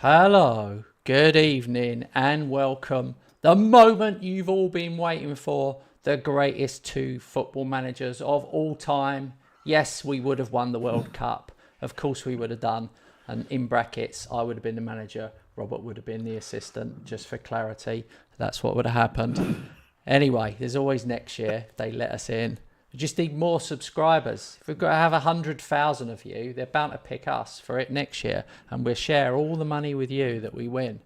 Hello, good evening, and welcome. The moment you've all been waiting for, the greatest two football managers of all time. Yes, we would have won the World Cup. Of course, we would have done. And in brackets, I would have been the manager, Robert would have been the assistant, just for clarity. That's what would have happened. Anyway, there's always next year if they let us in. We just need more subscribers. If we've got to have 100,000 of you, they're bound to pick us for it next year, and we'll share all the money with you that we win.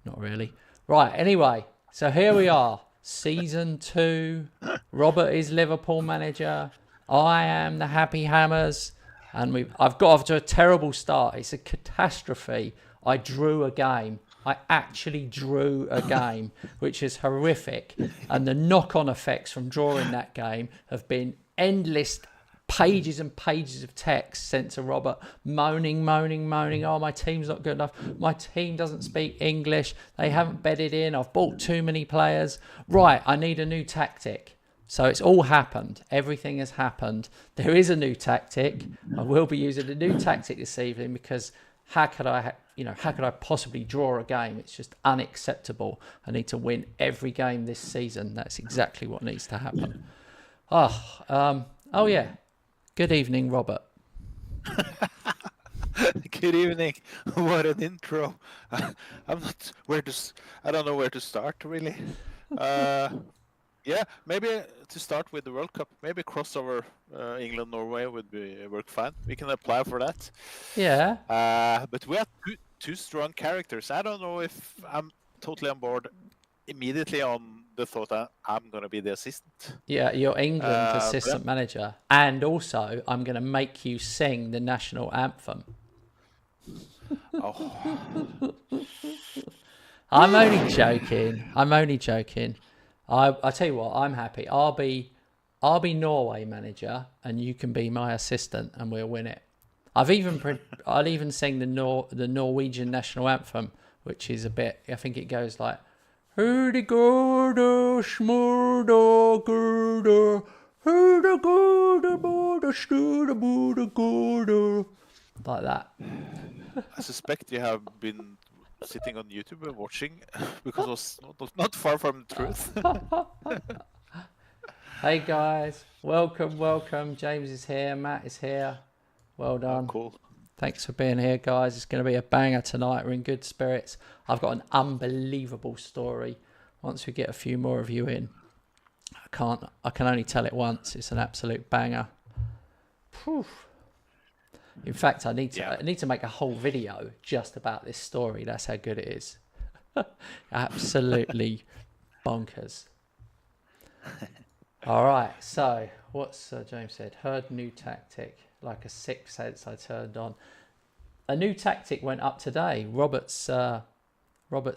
Not really. Right, anyway, so here we are. Season 2. Robert is Liverpool manager. I am the Happy Hammers. And I've got off to a terrible start. It's a catastrophe. I drew a game. I actually drew a game, which is horrific. And the knock-on effects from drawing that game have been endless pages and pages of text sent to Robert, moaning. Oh, my team's not good enough. My team doesn't speak English. They haven't bedded in. I've bought too many players. Right, I need a new tactic. So it's all happened. Everything has happened. There is a new tactic. I will be using a new tactic this evening because how could I possibly draw a game? It's just unacceptable. I need to win every game this season. That's exactly what needs to happen. Oh yeah. Good evening, Robert. Good evening. What an intro. I'm not where to. I don't know where to start really. Yeah, maybe to start with the World Cup. Maybe crossover England Norway would work fine. We can apply for that. Yeah. But we have two strong characters. I don't know if I'm totally on board immediately on the thought that I'm gonna be the assistant. Yeah, you're England's assistant manager. And also, I'm going to make you sing the national anthem. Oh. I'm only joking. I tell you what, I'm happy. I'll be Norway manager, and you can be my assistant, and we'll win it. I'll even sing the Norwegian national anthem, which is a bit. I think it goes like, "Hurdy-gurdy, schmurda-gurda, hurdy-gurdy-burda, studa-buda-gurda," like that. I suspect you have been sitting on YouTube and watching because it was not far from the truth. Hey guys, welcome. James is here, Matt is here. Well done. Oh, cool. Thanks for being here, guys. It's going to be a banger tonight. We're in good spirits. I've got an unbelievable story. Once we get a few more of you in, I can only tell it once. It's an absolute banger. Whew. In fact, I need to make a whole video just about this story. That's how good it is. Absolutely bonkers. All right. So what's James said? Heard new tactic. Like a sixth sense I turned on. A new tactic went up today. Robert's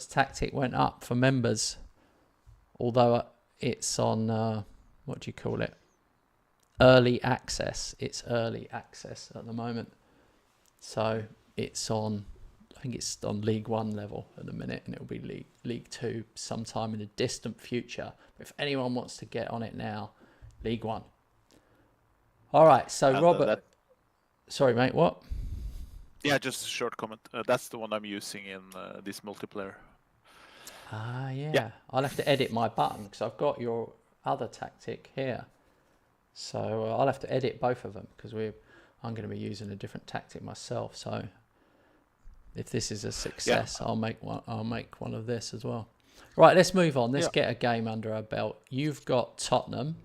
tactic went up for members. Although it's on, what do you call it? Early access. It's early access at the moment. So it's on, I think it's on League 1 level at the minute, and it'll be League 2 sometime in the distant future. But if anyone wants to get on it now, League 1. All right, so Robert... Sorry, mate, what? Yeah, just a short comment. That's the one I'm using in this multiplayer. Yeah. I'll have to edit my button because I've got your other tactic here. So I'll have to edit both of them because I'm going to be using a different tactic myself. So if this is a success, I'll make one of this as well. Right, let's move on. Let's get a game under our belt. You've got Tottenham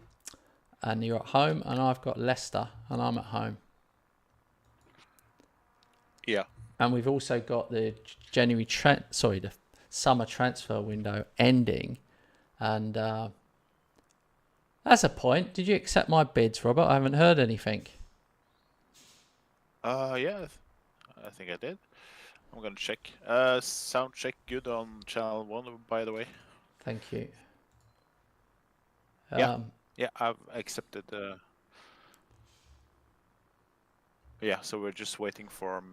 and you're at home, and I've got Leicester and I'm at home. Yeah. And we've also got the the summer transfer window ending. And that's a point. Did you accept my bids, Robert? I haven't heard anything. Yeah, I think I did. I'm gonna check. Sound check good on channel 1, by the way. Thank you. Yeah, I've accepted. Yeah, so we're just waiting for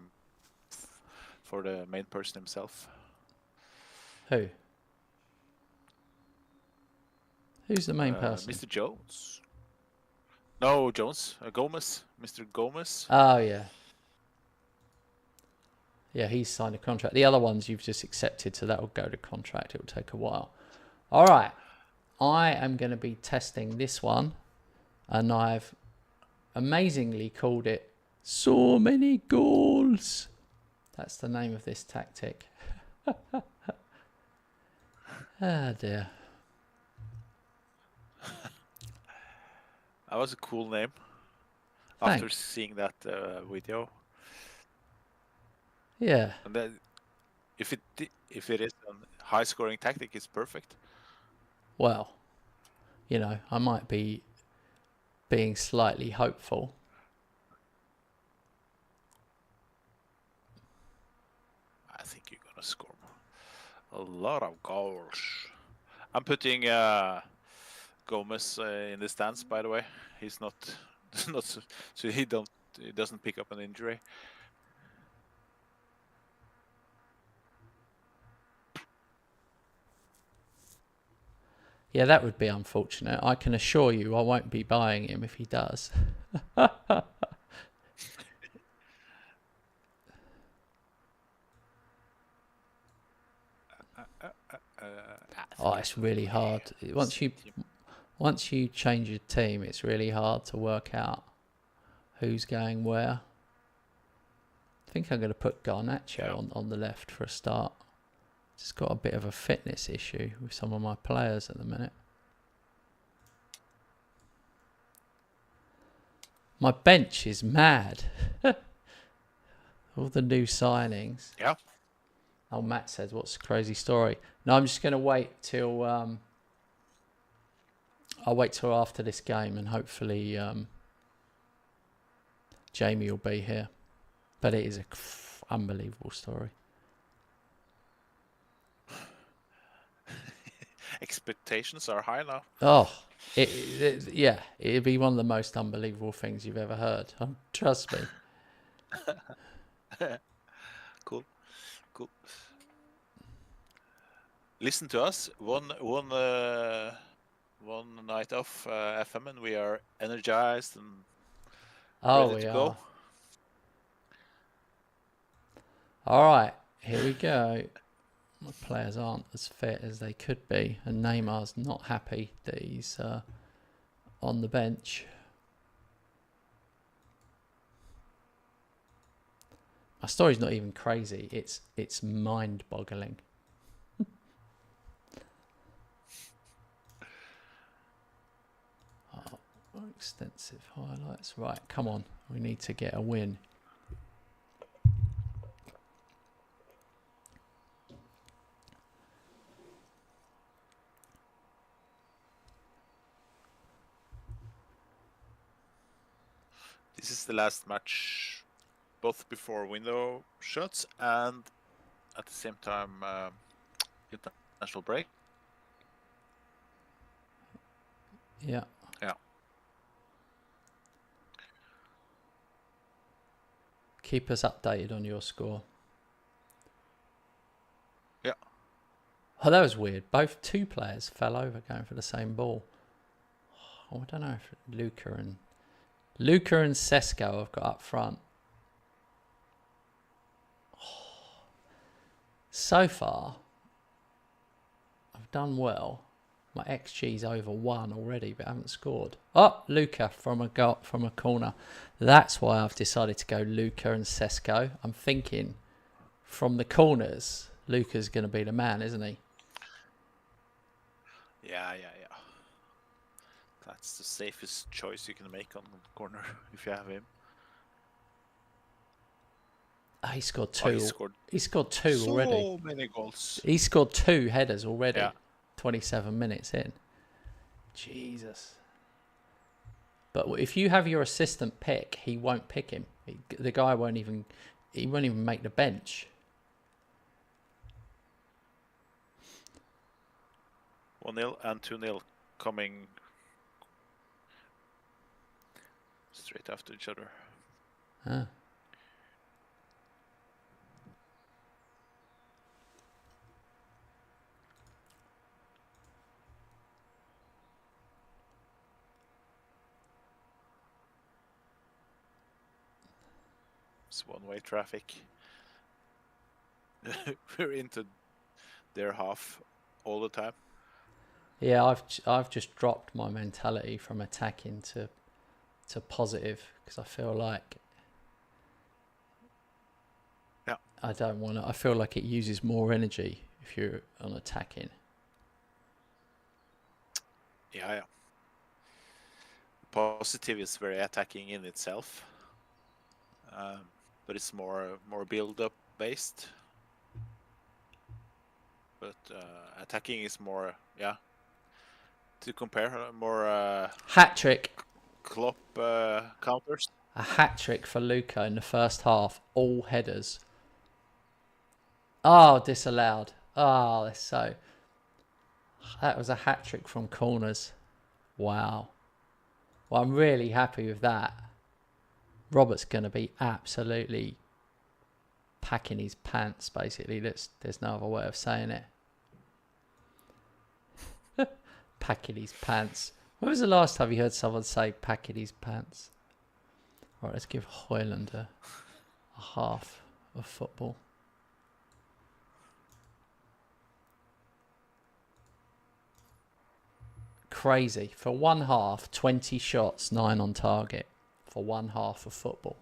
the main person himself. Who? Who's the main person? Mr. Jones. No, Jones. Gomez. Mr. Gomez. Oh, yeah. Yeah, he's signed a contract. The other ones you've just accepted, so that will go to contract. It will take a while. All right. I am going to be testing this one, and I've amazingly called it So Many Goals. That's the name of this tactic. Ah, dear. That was a cool name. Thanks. After seeing that video, Yeah. and then if it is a high scoring tactic, it's perfect. Well, you know, I might be being slightly hopeful. I think you're gonna score a lot of goals. I'm putting Gomez in the stands. By the way, he's not not so he doesn't pick up an injury. Yeah, that would be unfortunate. I can assure you I won't be buying him if he does. Oh, it's really hard. Once you change your team, it's really hard to work out who's going where. I think I'm going to put Garnacho on the left for a start. Just got a bit of a fitness issue with some of my players at the minute. My bench is mad. All the new signings. Yeah. Oh, Matt says, what's the crazy story? No, I'm just going to wait till... I'll wait till after this game and hopefully Jamie will be here. But it is an unbelievable story. Expectations are high now. Oh, yeah, it'd be one of the most unbelievable things you've ever heard. Trust me. Cool. Listen to us. One night off FM, and we are energized and ready to go. All right, here we go. My players aren't as fit as they could be, and Neymar's not happy that he's on the bench. My story's not even crazy. It's mind-boggling. Extensive highlights. Right, come on. We need to get a win. This is the last match, both before window shuts and at the same time international break. Yeah. Yeah. Keep us updated on your score. Yeah. Oh, that was weird. Two players fell over going for the same ball. Oh, I don't know if Luca and Sesko have got up front. Oh. So far, I've done well. My XG's over 1 already, but I haven't scored. Oh, Luca from a corner. That's why I've decided to go Luca and Sesko. I'm thinking from the corners, Luca's going to be the man, isn't he? Yeah. That's the safest choice you can make on the corner if you have him. He scored 2. He scored 2 so already. So many goals. He scored 2 headers already. Yeah. 27 minutes in. Jesus. But if you have your assistant pick, he won't pick him. The guy won't even make the bench. 1-0 and 2-0 coming straight after each other. Ah. It's one-way traffic. we're into their half all the time. Yeah, I've just dropped my mentality from attacking to positive because I feel like I don't want to. I feel like it uses more energy if you're on attacking. Yeah. Positive is very attacking in itself, but it's more build-up based. But attacking is more, to compare, more Hat trick. Klopp counters. A hat trick for Luca in the first half. All headers. Oh, disallowed. Oh, that's so. That was a hat trick from corners. Wow. Well, I'm really happy with that. Robert's going to be absolutely packing his pants, basically. There's no other way of saying it. Packing his pants. When was the last time you heard someone say packing his pants? Right, let's give Hoyland a half of football. Crazy. For one half, 20 shots, 9 on target. For one half of football.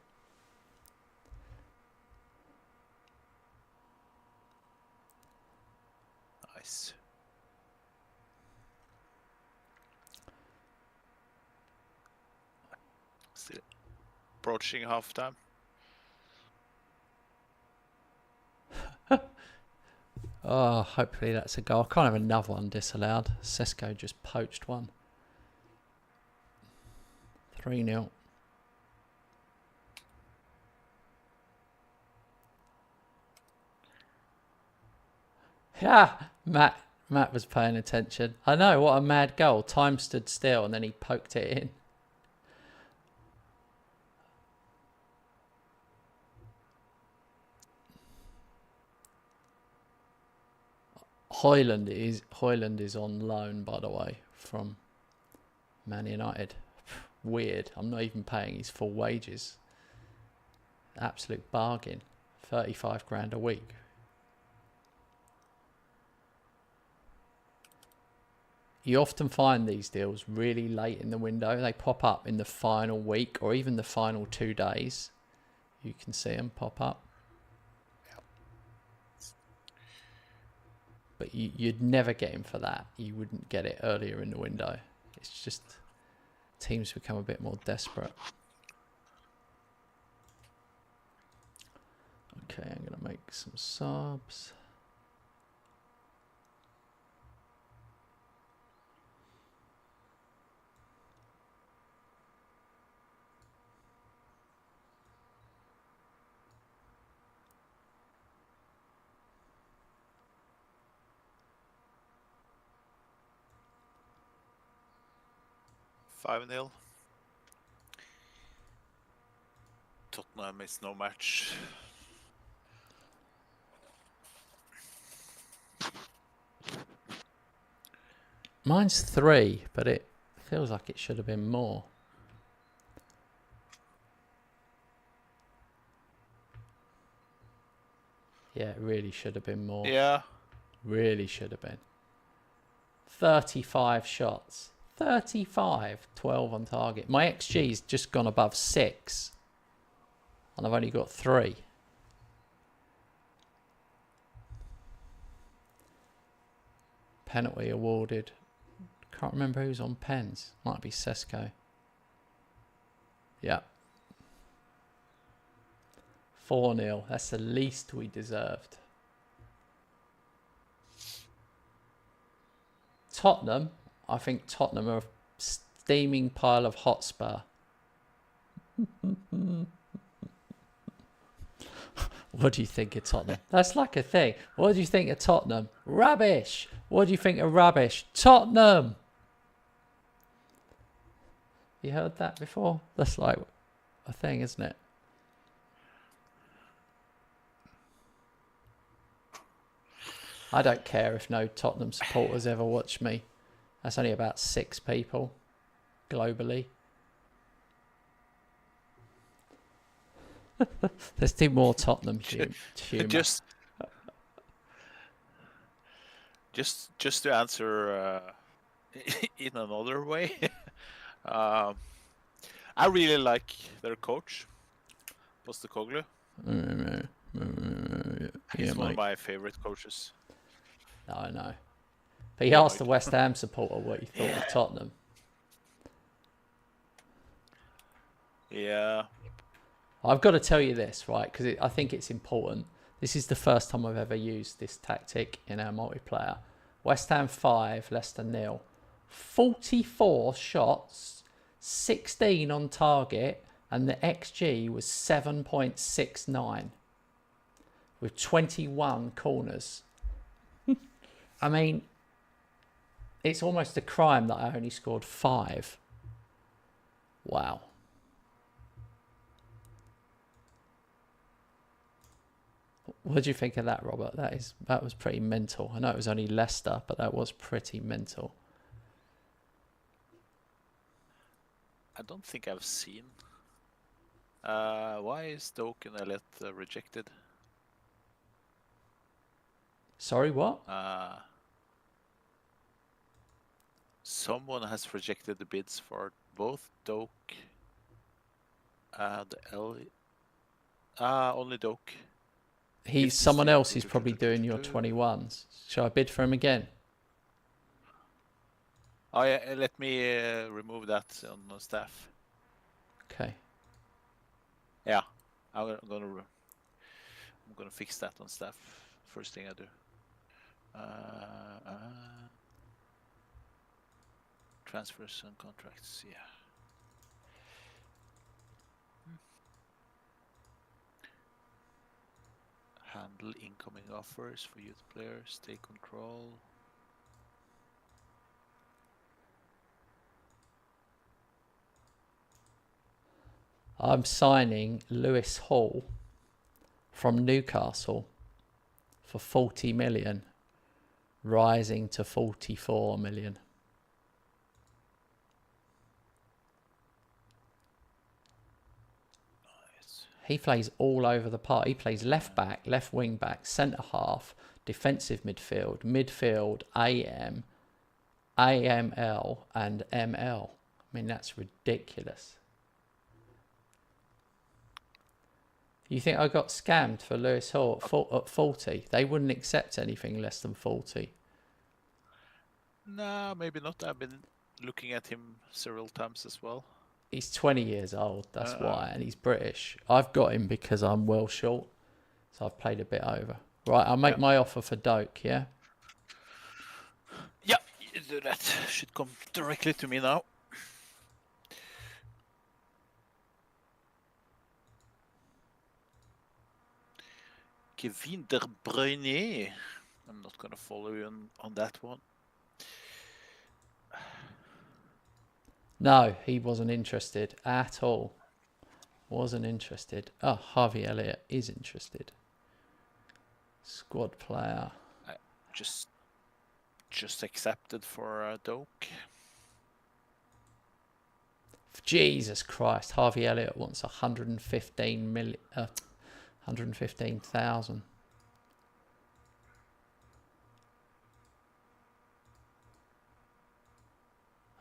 Nice. Still approaching halftime. Oh, hopefully that's a goal. I can't have another one disallowed. Sesko just poached one. 3-0. Yeah, Matt was paying attention. I know, what a mad goal. Time stood still and then he poked it in. Hoyland is on loan, by the way, from Man United. Weird. I'm not even paying his full wages. Absolute bargain. 35 grand a week. You often find these deals really late in the window. They pop up in the final week or even the final 2 days. You can see them pop up. But you'd never get him for that. You wouldn't get it earlier in the window. It's just teams become a bit more desperate. Okay, I'm going to make some subs. Five 0. Tottenham is no match. Mine's 3, but it feels like it should have been more. Yeah, it really should have been more. Yeah. Really should have been. 35 shots. 35. 12 on target. My XG's just gone above 6. And I've only got 3. Penalty awarded. Can't remember who's on pens. Might be Sesko. Yeah. 4-0. That's the least we deserved. Tottenham. I think Tottenham are a steaming pile of Hotspur. What do you think of Tottenham? That's like a thing. What do you think of Tottenham? Rubbish. What do you think of rubbish? Tottenham. You heard that before? That's like a thing, isn't it? I don't care if no Tottenham supporters ever watch me. That's only about 6 people globally. Let's do more Tottenham humour. Just to answer in another way, I really like their coach, Postecoglou. Yeah, He's one of mate. my favorite coaches. I know. But he Yeah, asked mate. the West Ham supporter what he thought of Tottenham. Yeah. I've got to tell you this, right? Because I think it's important. This is the first time I've ever used this tactic in our multiplayer. West Ham 5, Leicester 0. 44 shots, 16 on target, and the XG was 7.69 with 21 corners. I mean, it's almost a crime that I only scored 5. Wow. What do you think of that, Robert? That was pretty mental. I know it was only Leicester, but that was pretty mental. I don't think I've seen. Why is Stoke and Elliott rejected? Sorry, what? Someone has rejected the bids for both Doak and Elliott. Only Doak. He's someone else who's probably doing your 21s. Shall I bid for him again? Oh yeah, let me remove that on the staff. Okay. Yeah, I'm gonna fix that on staff. First thing I do. Transfers and contracts. Yeah. Handle incoming offers for youth players. Take control. I'm signing Lewis Hall from Newcastle for 40 million, rising to 44 million. Nice. He plays all over the park. He plays left back, left wing back, centre half, defensive midfield, midfield, AM, AML, and ML. I mean, that's ridiculous. You think I got scammed for Lewis Hall at 40? They wouldn't accept anything less than 40. Nah, maybe not. I've been looking at him several times as well. He's 20 years old, that's why, and he's British. I've got him because I'm well short, so I've played a bit over. Right, I'll make my offer for Doak, yeah? Yeah, you do that. Should come directly to me now. Kevin De Bruyne. I'm not gonna follow you on that one. No, he wasn't interested at all. Wasn't interested. Oh, Harvey Elliott is interested. Squad player. I just accepted for Doak. Jesus Christ, Harvey Elliott wants 115 million, 115,000.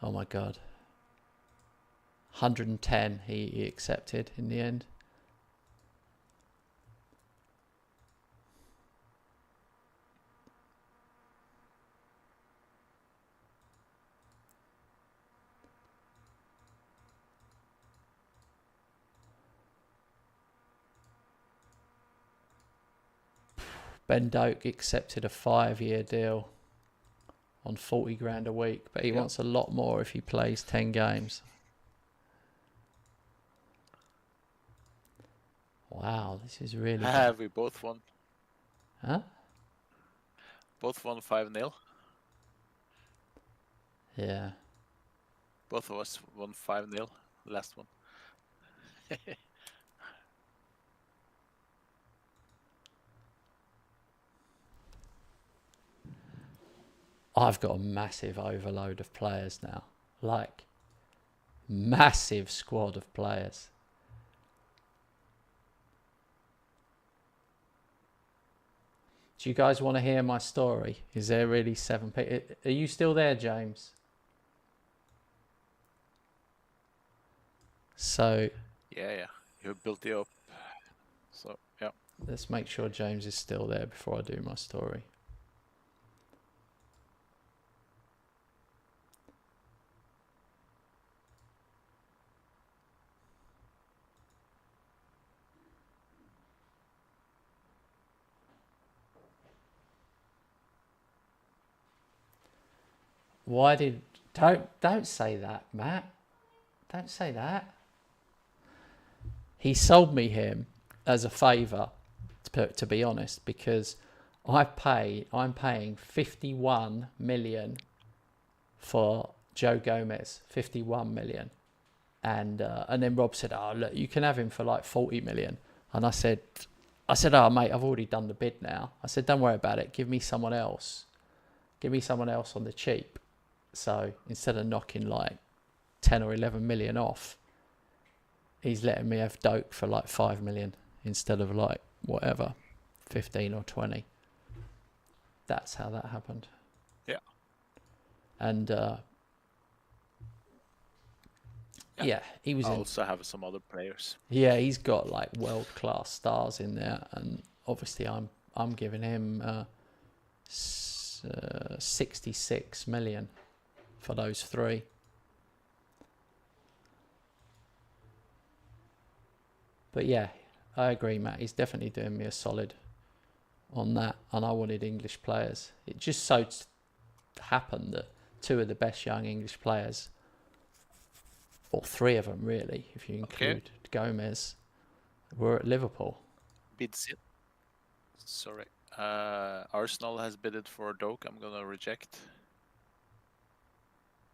Oh my God. 110 he accepted in the end. Ben Doak accepted a 5-year deal on 40 grand a week, but he wants a lot more if he plays 10 games. Wow, this is really good. We both won. Huh? Both won 5-0. Yeah. Both of us won 5-0. Last one. I've got a massive overload of players now. Like, massive squad of players. Do you guys want to hear my story? Is there really 7 people? Are you still there, James? So Yeah. You built it up. So yeah. let's make sure James is still there before I do my story. Why did don't say that, Matt? Don't say that. He sold me him as a favour, to be honest, because I'm paying 51 million for Joe Gomez, 51 million, and then Rob said, "Oh look, you can have him for like 40 million," and I said, "Oh mate, I've already done the bid now." I said, "Don't worry about it. Give me someone else. Give me someone else on the cheap." So instead of knocking like 10 or 11 million off, he's letting me have Doak for like 5 million instead of like whatever, 15 or 20. That's how that happened. Yeah. And yeah, he was I in. also have some other players. Yeah, he's got like world class stars in there, and obviously I'm giving him 66 million for those 3. But yeah, I agree, Matt. He's definitely doing me a solid on that, and I wanted English players. It just so happened that 2 of the best young English players, or 3 of them really, if you include Gomez, were at Liverpool. Bids in. Sorry. Arsenal has bidded for Doak. I'm gonna reject.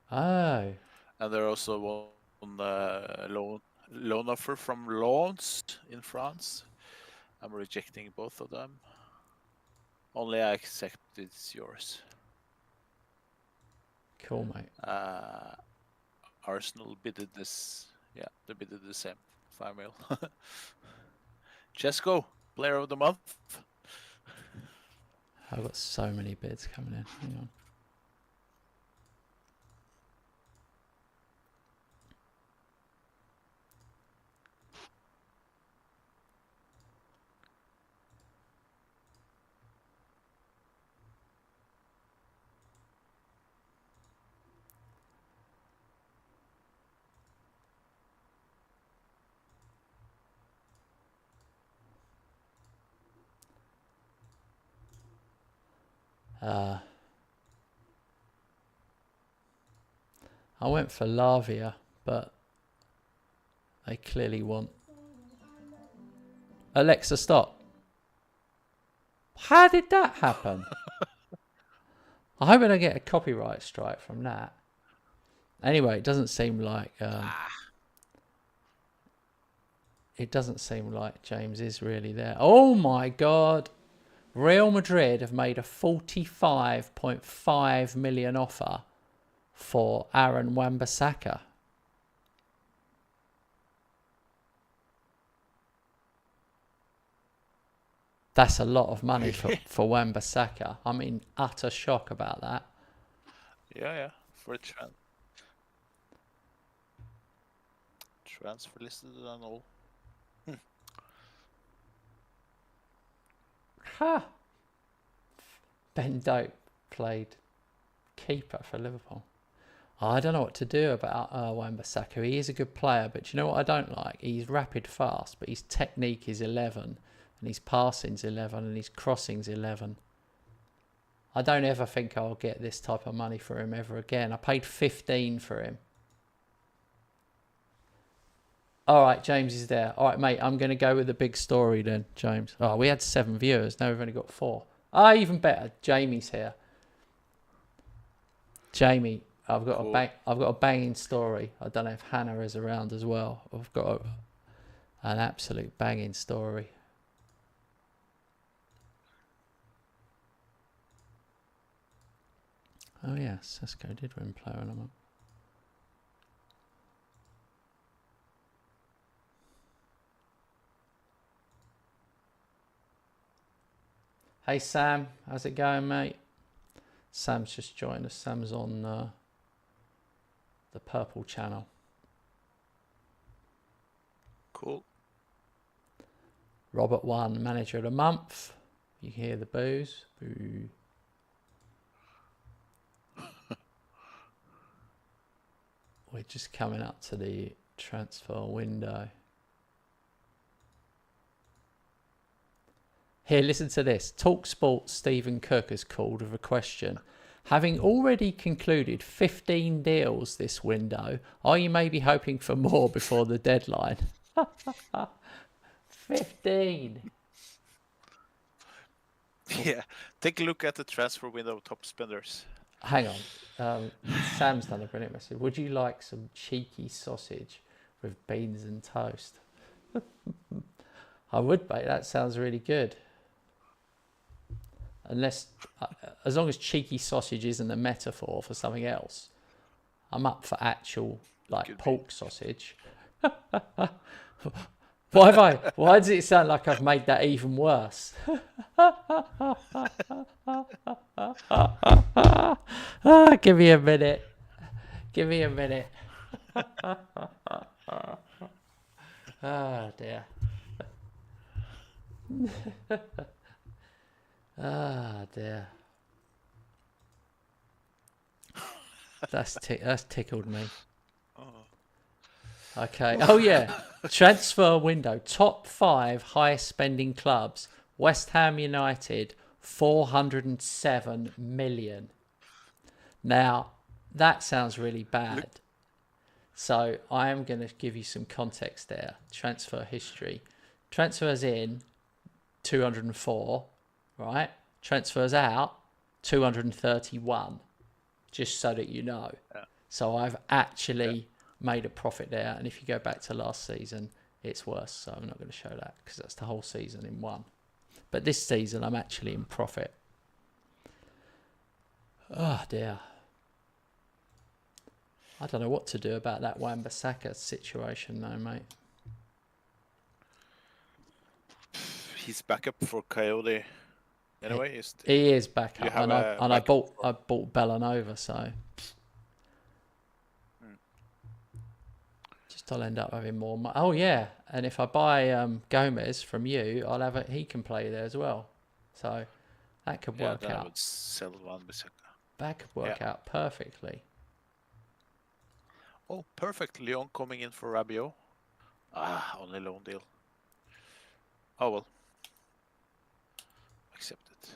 Oh, And there also one loan offer from Lens in France. I'm rejecting both of them. Only I accept it's yours. cool, mate. Arsenal bidded this. Yeah, they bidded the same. 5 mil. Chesko, player of the month. I've got so many bids coming in. Hang on. I went for Lavia, but they clearly want... Alexa, stop. How did that happen? I hope I don't get a copyright strike from that. Anyway, it doesn't seem like... it doesn't seem like James is really there. Oh my God. Real Madrid have made a 45.5 million offer for Aaron Wan-Bissaka. That's a lot of money for Wan-Bissaka. I'm in utter shock about that. Yeah, for a transfer listed and all. Ha! Ben Doak played keeper for Liverpool. I don't know what to do about Wan-Bissaka. He is a good player, but you know what I don't like? He's rapid fast, but his technique is 11, and his passing's 11, and his crossing's 11. I don't ever think I'll get this type of money for him ever again. I paid 15 for him. All right, James is there. All right, mate, I'm going to go with the big story then, James. Oh, we had 7 viewers. Now we've only got 4. Ah, even better. Jamie's here. Jamie, I've got a banging story. I don't know if Hannah is around as well. I've got an absolute banging story. Oh yeah, Sesko did win player of the month. Hey Sam, how's it going, mate? Sam's just joined us. Sam's on the purple channel. Cool. Robert won manager of the month. You can hear the boos. Boo. We're just coming up to the transfer window. Here, listen to this. TalkSport Stephen Cook has called with a question. Having already concluded 15 deals this window, are you maybe hoping for more before the deadline? 15. Yeah, take a look at the transfer window top spenders. Hang on. Sam's done a brilliant message. Would you like some cheeky sausage with beans and toast? I would, mate. That sounds really good. Unless, as long as cheeky sausage isn't a metaphor for something else, I'm up for actual pork sausage. Why does it sound like I've made that even worse? Give me a minute. Give me a minute. Oh dear. Ah dear. That's tickled me. Okay. Oh yeah. Transfer window. Top 5 highest spending clubs. West Ham United, 407 million. Now, that sounds really bad. So I am going to give you some context there. Transfer history. Transfers in, 204, right? Transfers out, 231, just so that you know. Yeah. So I've actually made a profit there. And if you go back to last season, it's worse. So I'm not going to show that because that's the whole season in one. But this season, I'm actually in profit. Oh, dear. I don't know what to do about that Wan-Bissaka situation, though, mate. He's back up for Coyote. Anyway, he is back up, and I bought Bellanova, so just I'll end up having more money. Oh yeah, and if I buy Gomez from you, he can play there as well, so that could work then out. I would sell Wan-Bissaka. That could work out perfectly. Oh, perfect. Lyon coming in for Rabiot. Only loan deal. Oh well. Accept it.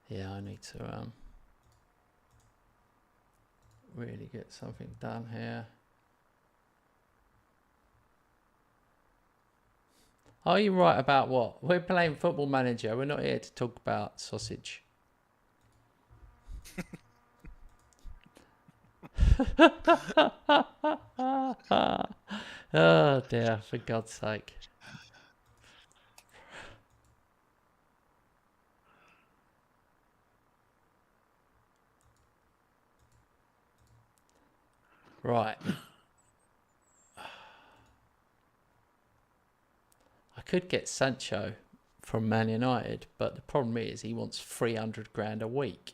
Yeah, I need to really get something done here. Are you right about what? We're playing Football Manager. We're not here to talk about sausage. Oh dear, for God's sake. Right. I could get Sancho from Man United, but the problem is he wants 300 grand a week.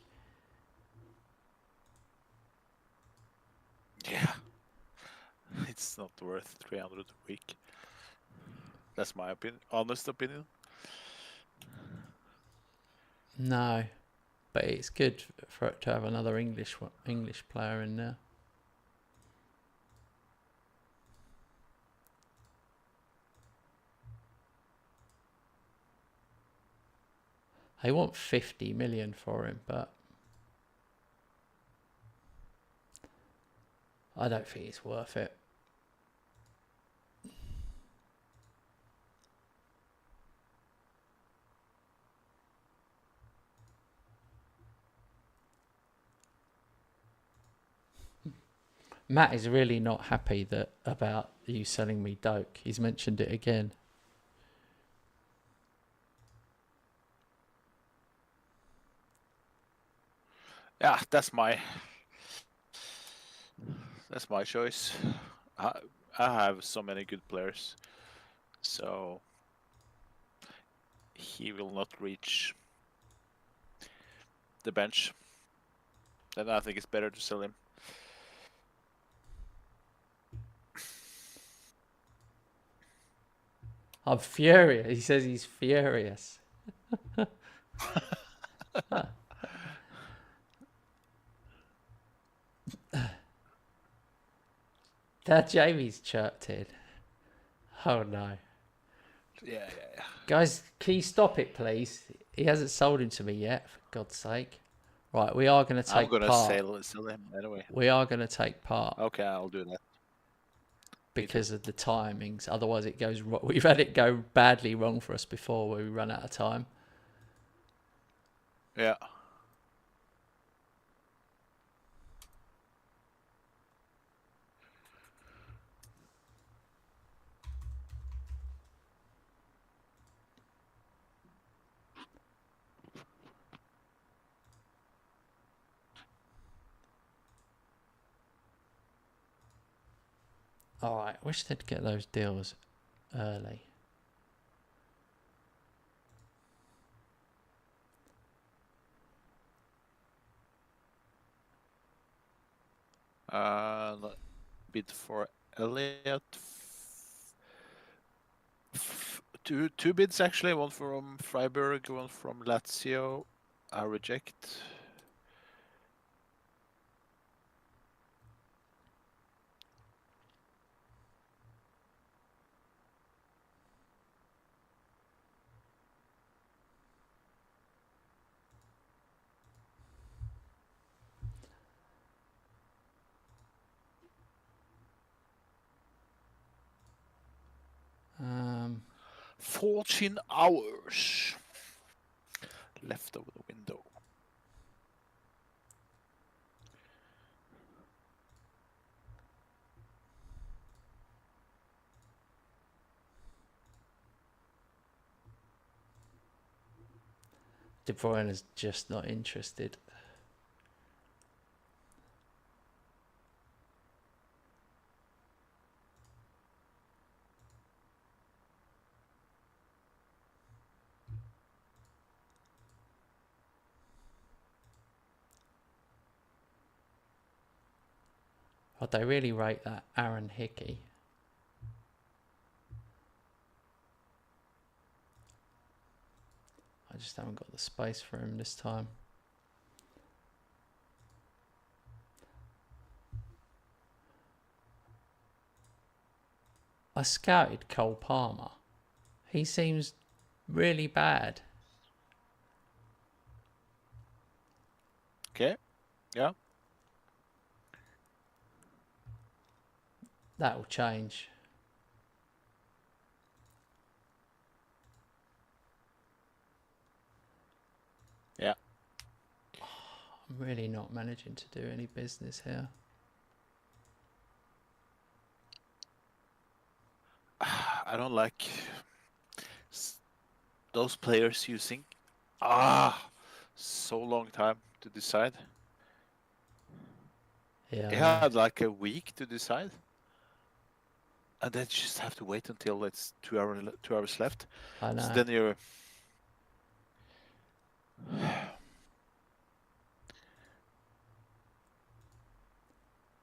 Yeah. It's not worth 300 a week. That's my honest opinion. No, but it's good for it to have another English player in there. They want 50 million for him, but I don't think it's worth it. Matt is really not happy about you selling me Doak. He's mentioned it again. Yeah, that's my choice. I have so many good players. So he will not reach the bench. Then I think it's better to sell him. I'm furious. He says he's furious. That Jamie's chirped in. Oh no. Yeah. Guys, can you stop it, please? He hasn't sold him to me yet, for God's sake. Right, we are going to I'm take gonna part. sell him anyway. We are going to take part Okay, I'll do that. because of the timings. Otherwise, it goes wrong. We've had it go badly wrong for us before where we run out of time. Yeah. All right, wish they'd get those deals early. Bid for Elliot. Two bids actually. One from Freiburg, one from Lazio. I reject. Um, 14 hours left over the window. De Bruyne is just not interested. But they really rate that Aaron Hickey. I just haven't got the space for him this time. I scouted Cole Palmer. He seems really bad. Okay. Yeah. That will change. Yeah. I'm really not managing to do any business here. I don't like those players using so long time to decide. Yeah, He I know. had like a week to decide, and then you just have to wait until it's 2 hours left. I know. So then you're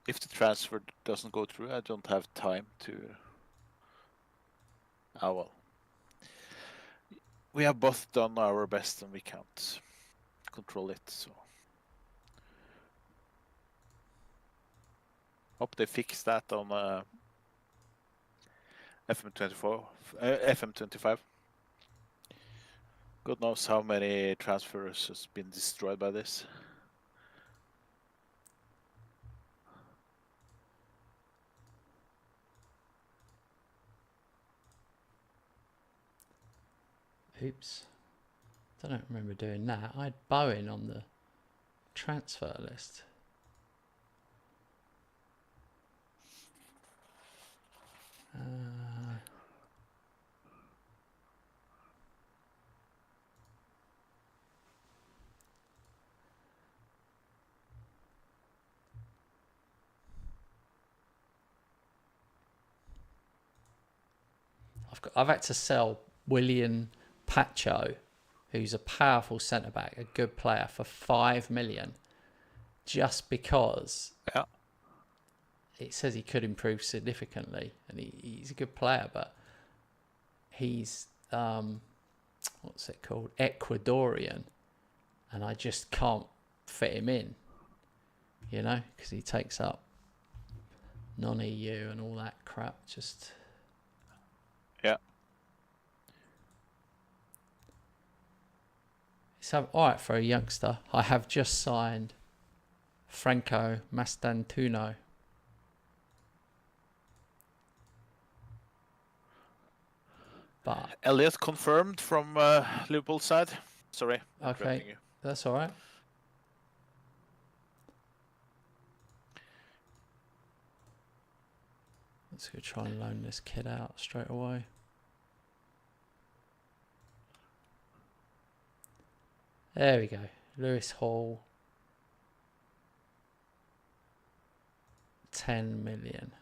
if the transfer doesn't go through, I don't have time to. Oh well. We have both done our best, and we can't control it. So hope they fix that on FM24, FM25. God knows how many transfers has been destroyed by this. Oops. I don't remember doing that. I had Bowen on the transfer list. I I've had to sell William Pacho, who's a powerful centre back, a good player, for 5 million, just because Yeah. it says he could improve significantly, and he's a good player, but he's what's it called, Ecuadorian, and I just can't fit him in, you know, because he takes up non-EU and all that crap. Just Yeah. so all right for a youngster. I have just signed Franco Mastantuono. But Elliot confirmed from Liverpool side. Sorry. okay, You. that's all right. Let's go try and loan this kid out straight away. There we go. Lewis Hall. 10 million.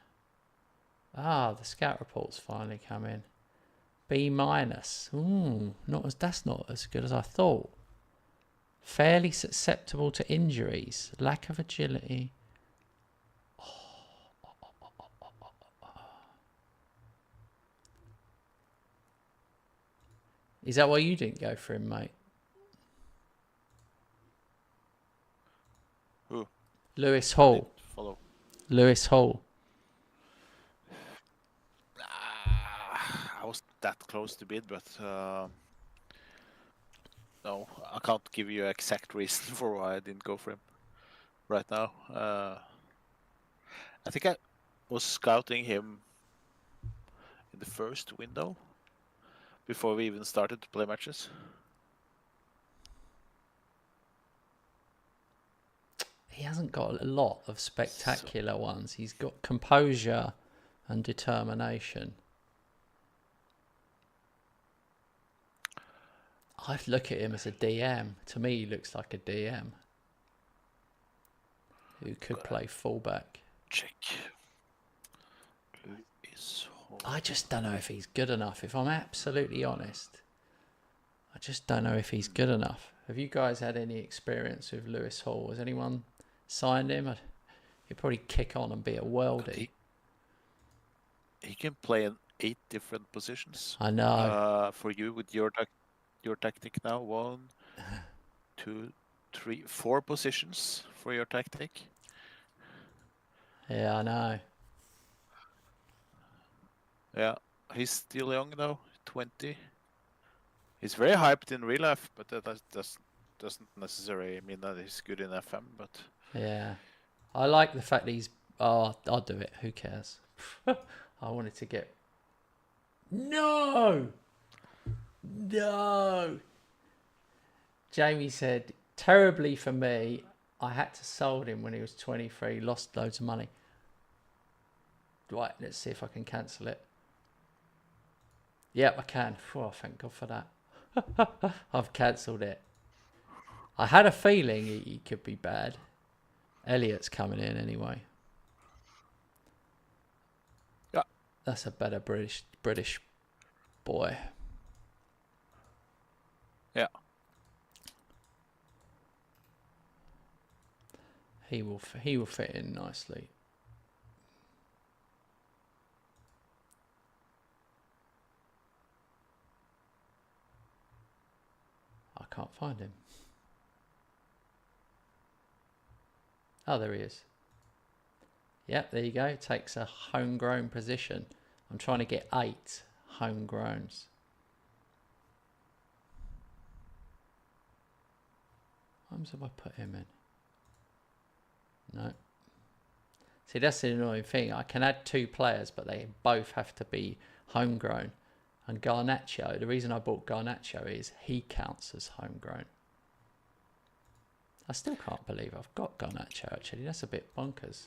Ah, the scout report's finally come in. B minus. Ooh, that's not as good as I thought. Fairly susceptible to injuries. Lack of agility. Is that why you didn't go for him, mate? Who? Lewis Hall. Follow. Lewis Hall. I was that close to bid, but no, I can't give you an exact reason for why I didn't go for him right now. I think I was scouting him in the first window before we even started to play matches. He hasn't got a lot of spectacular ones. He's got composure and determination. I look at him as a DM. To me, he looks like a DM who could play fullback. Check. Lewis Hall. I just don't know if he's good enough. If I'm absolutely honest, I just don't know if he's good enough. Have you guys had any experience with Lewis Hall? Has anyone signed him? He'd probably kick on and be a worldie. He can play in 8 different positions. I know. For you with your tactic now, 1, 2, 3, 4 positions for your tactic. Yeah, I know. Yeah, he's still young though, 20. He's very hyped in real life, but that doesn't necessarily mean that he's good in FM. But yeah, I like the fact that he's. Oh, I'll do it. Who cares? I wanted to get. No. Jamie said, terribly for me. I had to sold him when he was 23. Lost loads of money. Right, let's see if I can cancel it. Yep, I can. Oh, thank God for that. I've cancelled it. I had a feeling he could be bad. Elliot's coming in anyway. Yeah, that's a better British boy. Yeah, he will fit in nicely. I can't find him. Oh, there he is. Yep, there you go. Takes a homegrown position. I'm trying to get 8 homegrowns. What times have I put him in? No. See, that's the annoying thing. I can add 2 players, but they both have to be homegrown. And Garnacho, the reason I bought Garnacho is he counts as homegrown. I still can't believe I've got Garnacho, actually. That's a bit bonkers.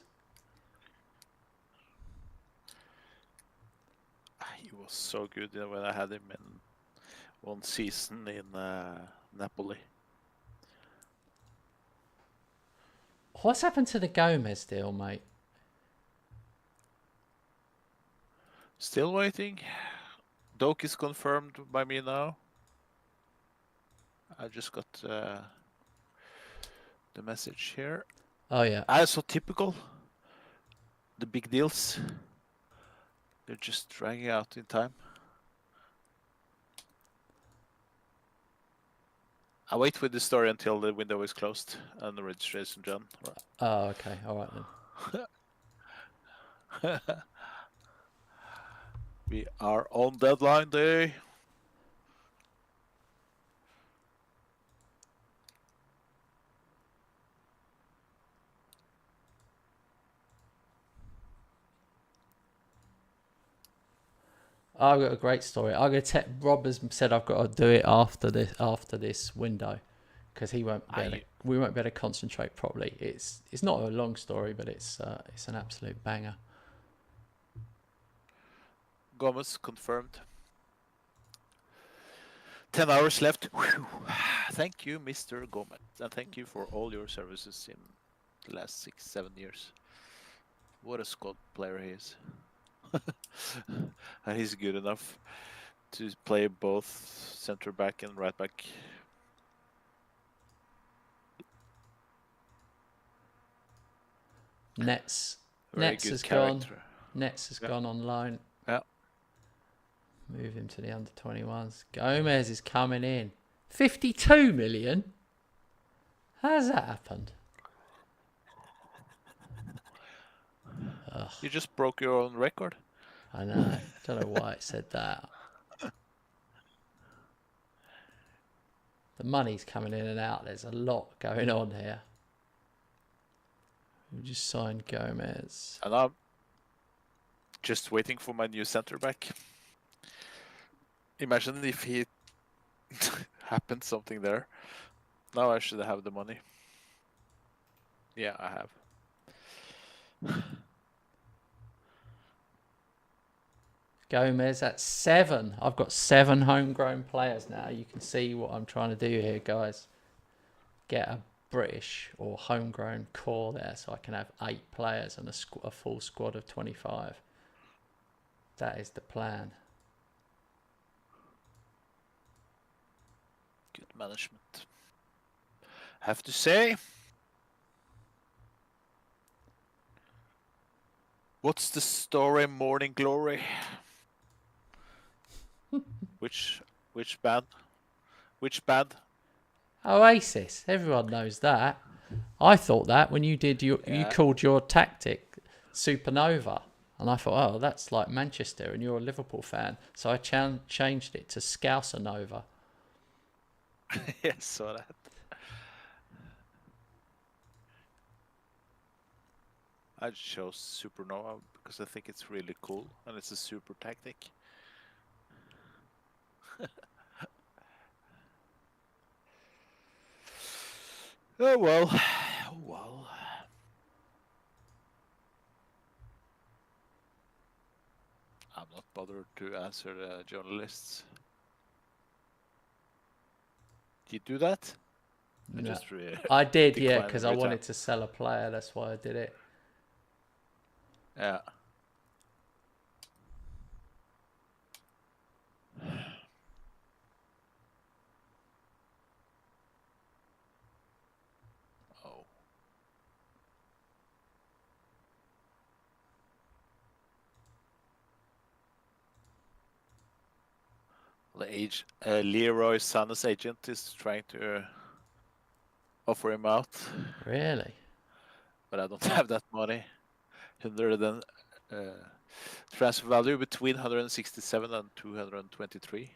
he was so good when I had him in one season in Napoli. What's happened to the Gomez deal, mate? Still waiting. Doak is confirmed by me now. I just got the message here. Oh yeah. So typical. The big deals. They're just dragging out in time. I'll wait with the story until the window is closed and the registration done. Oh, okay. All right then. We are on deadline day. I've got a great story. I'm gonna Rob has said I've got to do it after this window, because we won't be able to concentrate properly. It's not a long story, but it's an absolute banger. Gomez confirmed. 10 hours left. Whew. Thank you, Mr. Gomez, and thank you for all your services in the last 6-7 years. What a squad player he is. And he's good enough to play both center back and right back. Nets Very has good gone. character. Nets has gone on loan. Yeah. Move him to the under 21s. Gomez is coming in. 52 million? How's that happened? Ugh, You just broke your own record. I know. Don't know why it said that. The money's coming in and out. There's a lot going on here. We just signed Gomez. And I'm just waiting for my new center back. Imagine if he happened something there. Now I should have the money. Yeah, I have. Gomez at 7. I've got 7 homegrown players now. You can see what I'm trying to do here, guys. Get a British or homegrown core there, so I can have 8 players and a full squad of 25. That is the plan. Good management. Have to say. What's the story, Morning Glory? Which band? Which band? Oasis. Everyone knows that. I thought that when you did you called your tactic Supernova, and I thought, oh, that's like Manchester, and you're a Liverpool fan, so I changed it to Scouser Nova. Yeah, saw that. I chose Supernova because I think it's really cool and it's a super tactic. Oh well. Oh well. I'm not bothered to answer the journalists. Did you do that? No. I did, yeah, because I every wanted time. to sell a player. That's why I did it. Yeah. Oh. Leroy Sané's agent is trying to offer him out, Really? but I don't have that money. 100 and transfer value between 167 and 223.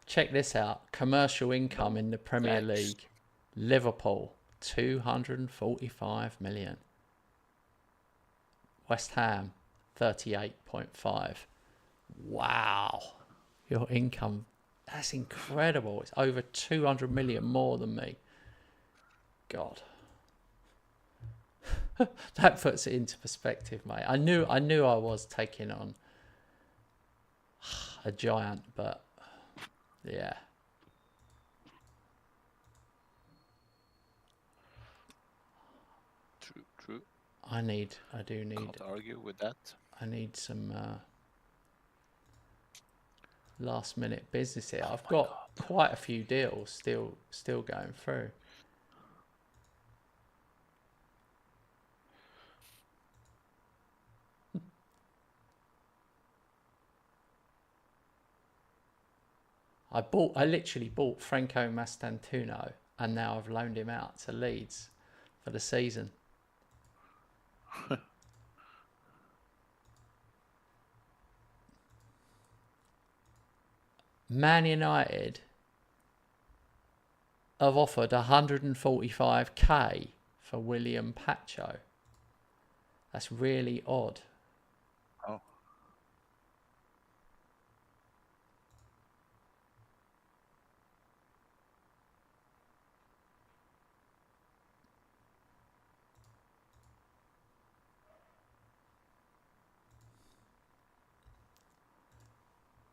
Check this out. Commercial income in the Premier Thanks. League. Liverpool, 245 million. West Ham, 38.5. Wow. Your income, that's incredible. It's over 200 million more than me. God. That puts it into perspective, mate. I knew I was taking on a giant, but yeah. True. I do need. Can't argue with that. I need some. last minute business here. I've got quite a few deals still going through. I literally bought Franco Mastantuono, and now I've loaned him out to Leeds for the season. Man United have offered 145k for William Pacho. That's really odd. Oh.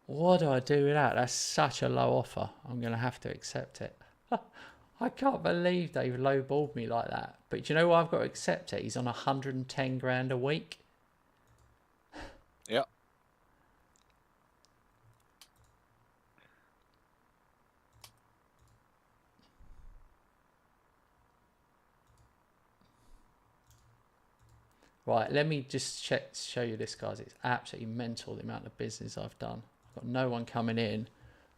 What do I do with that? That's such a low offer. I'm going to have to accept it. I can't believe they've lowballed me like that. But do you know why I've got to accept it? He's on 110 grand a week. Yeah. Right, let me just show you this, guys. It's absolutely mental, the amount of business I've done. I've got no one coming in,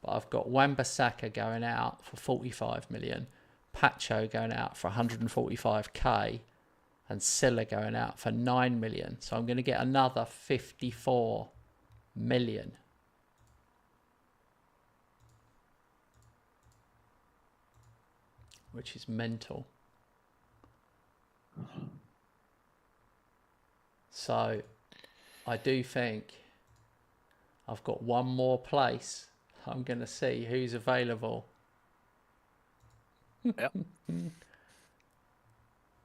but I've got Wan-Bissaka going out for 45 million, Pacho going out for 145k, and Silla going out for 9 million. So I'm going to get another 54 million. Which is mental. So I do think I've got one more place. I'm going to see who's available. Yep.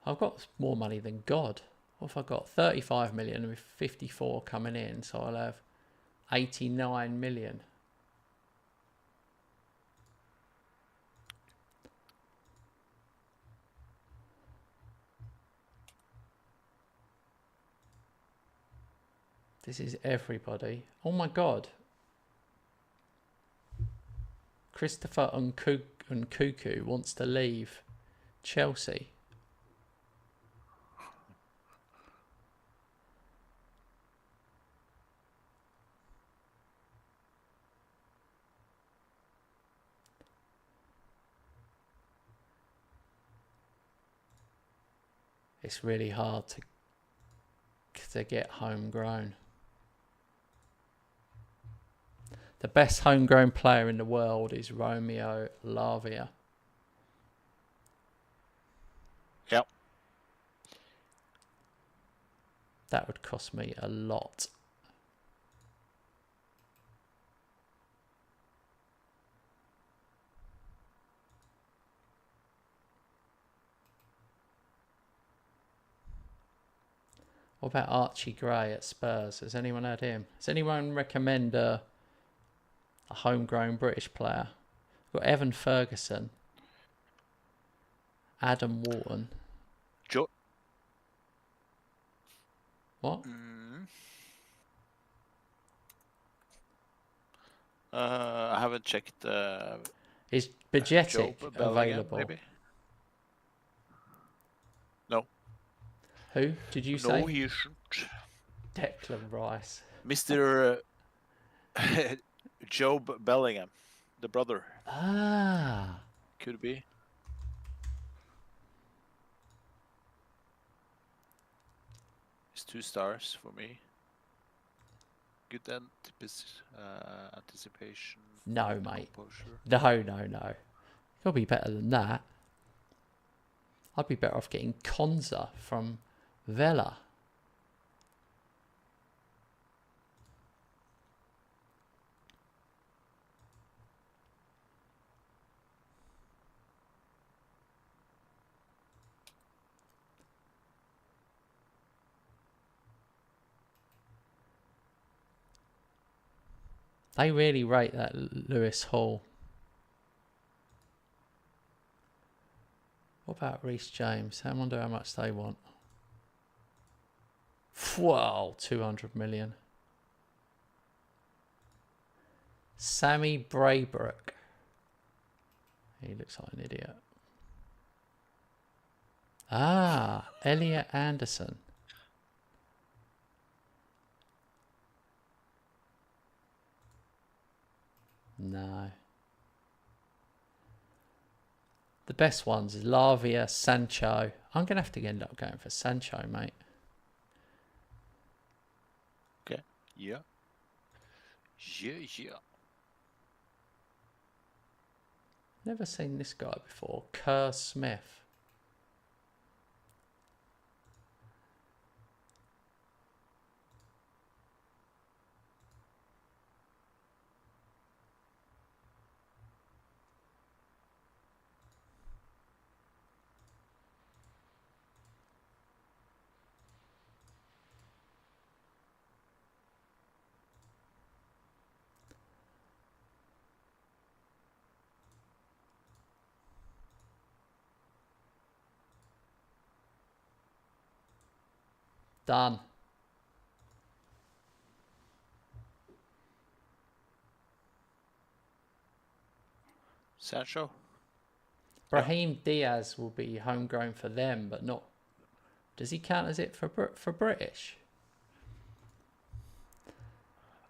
I've got more money than God. What have I got? 35 million with 54 coming in. So I'll have 89 million. This is everybody. Oh my God. Christopher Nkunku wants to leave Chelsea. It's really hard to get homegrown. The best homegrown player in the world is Romeo Lavia. Yep. That would cost me a lot. What about Archie Gray at Spurs? Has anyone had him? Does anyone recommend a homegrown British player? We've got Evan Ferguson, Adam Wharton. What? I haven't checked. Is Bajcetic Job Bellingham, available? maybe? No. Who did you say? No, he isn't. Declan Rice. Mr. Job Bellingham, the brother. Ah. Could be. It's 2 stars for me. Good anticipation. No, mate. Composure. No. It'll be better than that. I'd be better off getting Konza from Vela. They really rate that Lewis Hall. What about Reece James? I wonder how much they want. Whoa, 200 million. Sammy Braybrook. He looks like an idiot. Ah, Elliot Anderson. No. The best ones is Lavia, Sancho. I'm going to have to end up going for Sancho, mate. Okay. Yeah. Yeah. Never seen this guy before. Kerr Smith. Done. Sancho. Brahim Diaz will be homegrown for them, but not. Does he count as it for British?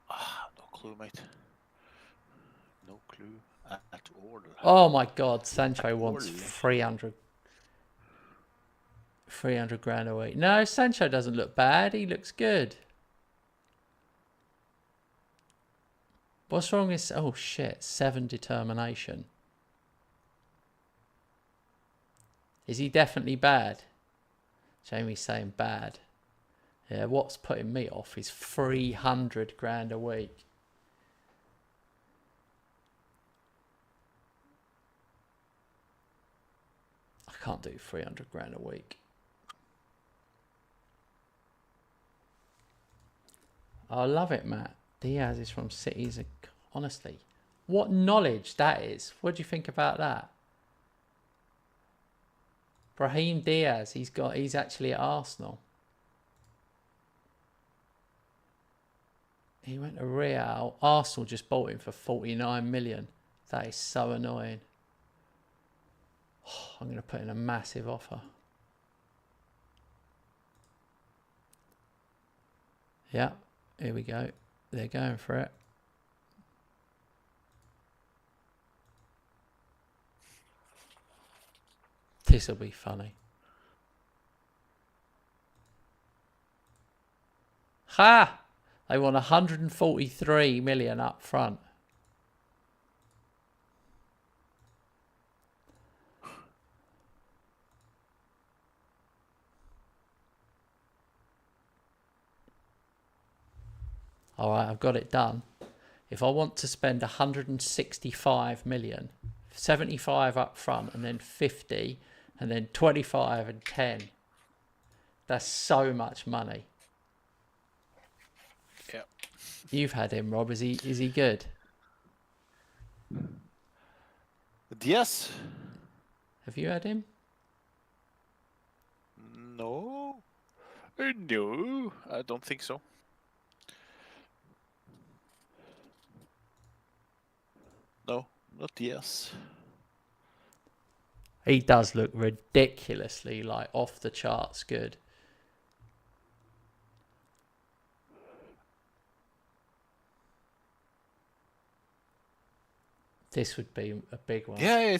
No clue, mate. No clue at all. Oh my God, Sancho wants 300 grand a week. No, Sancho doesn't look bad. He looks good. What's wrong is, oh shit, 7 determination. Is he definitely bad? Jamie's saying bad. Yeah, what's putting me off is 300 grand a week. I can't do 300 grand a week. I love it, Matt. Diaz is from Cities. Honestly, what knowledge that is. What do you think about that? Brahim Diaz, he's actually at Arsenal. He went to Real. Arsenal just bought him for 49 million. That is so annoying. Oh, I'm going to put in a massive offer. Yeah, here we go. They're going for it. This will be funny. Ha! They want 143 million up front. All right, I've got it done. If I want to spend 165 million, 75 up front and then 50 and then 25 and 10, that's so much money. Yeah. You've had him, Rob. Is he good? Yes. Have you had him? No. No, I don't think so. No, not yes. He does look ridiculously like off the charts good. This would be a big one. Yeah,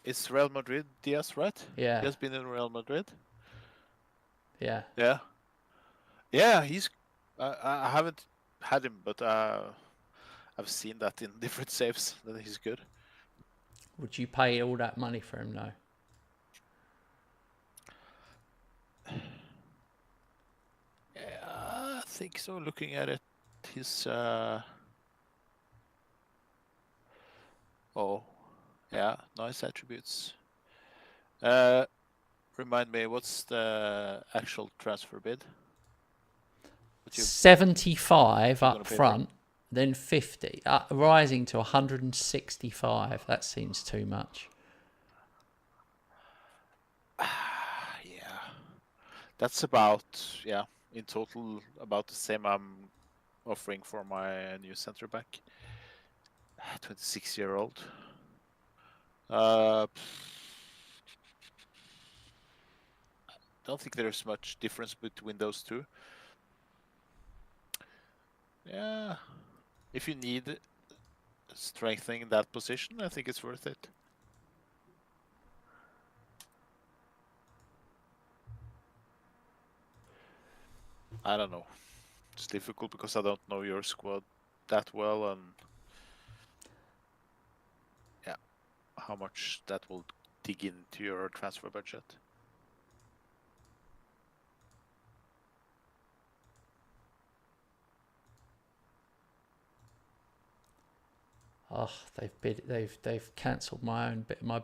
it's Real Madrid Diaz, right? Yeah. He has been in Real Madrid. Yeah. Yeah. Yeah, he's. I haven't had him, but I've seen that in different saves that he's good. Would you pay all that money for him though? Yeah, I think so. Looking at it, his. Oh, yeah, nice attributes. Remind me, what's the actual transfer bid? 75 up front, then 50, rising to 165. That seems too much. Yeah, that's about in total about the same I'm offering for my new center back. 26-year-old. Don't think there's much difference between those two. Yeah, if you need strengthening that position, I think it's worth it. I don't know. It's difficult because I don't know your squad that well, and yeah, how much that will dig into your transfer budget. Oh, they've cancelled my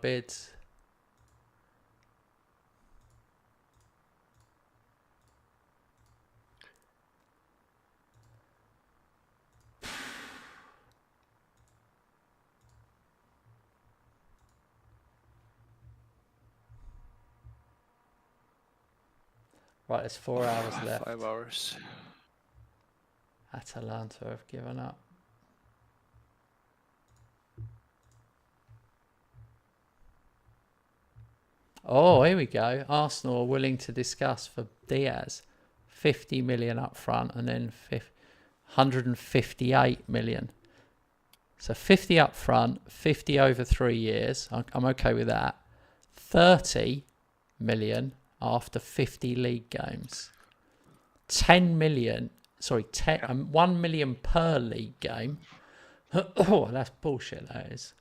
bids. Right, there's 4 hours left. 5 hours. Atalanta have given up. Oh, here we go. Arsenal are willing to discuss for Diaz 50 million up front and then 158 million. So 50 up front, 50 over 3 years. I'm okay with that. 30 million after 50 league games. 10 million, sorry, 1 million per league game. Oh, that's bullshit, that is.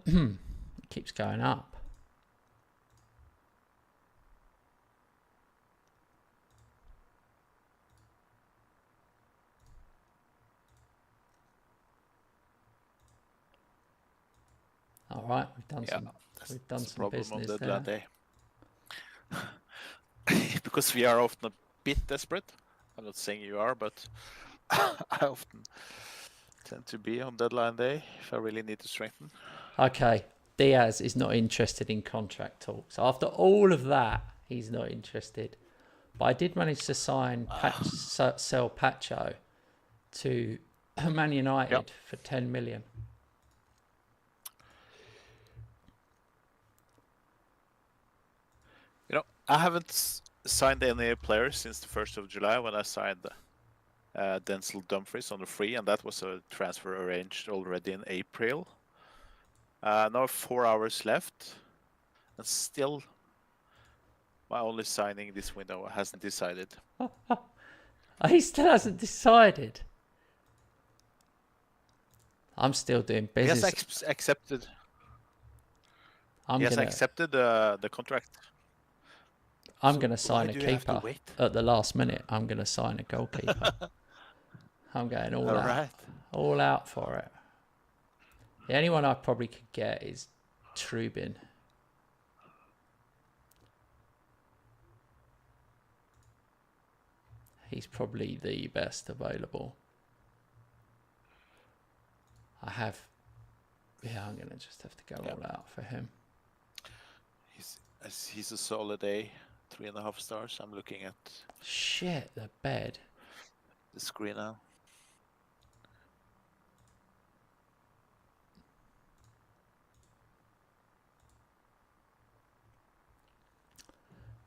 It keeps going up. All right, we've done some business on there. day. Because we are often a bit desperate. I'm not saying you are, but I often tend to be on deadline day if I really need to strengthen. Okay, Diaz is not interested in contract talks. After all of that, he's not interested. But I did manage to sell Pacho to Man United for 10 million. You know, I haven't signed any players since the 1st of July when I signed Denzel Dumfries on the free, and that was a transfer arranged already in April. Now 4 hours left, and still my only signing this window hasn't decided. He still hasn't decided. I'm still doing business. He has accepted. He has accepted the contract. I'm going to sign a keeper at the last minute. I'm going to sign a goalkeeper. I'm going all out for it. The only one I probably could get is Trubin. He's probably the best available. I'm going to just have to go all out for him. He's a solid A, 3.5 stars. I'm looking at the bed. The screen now.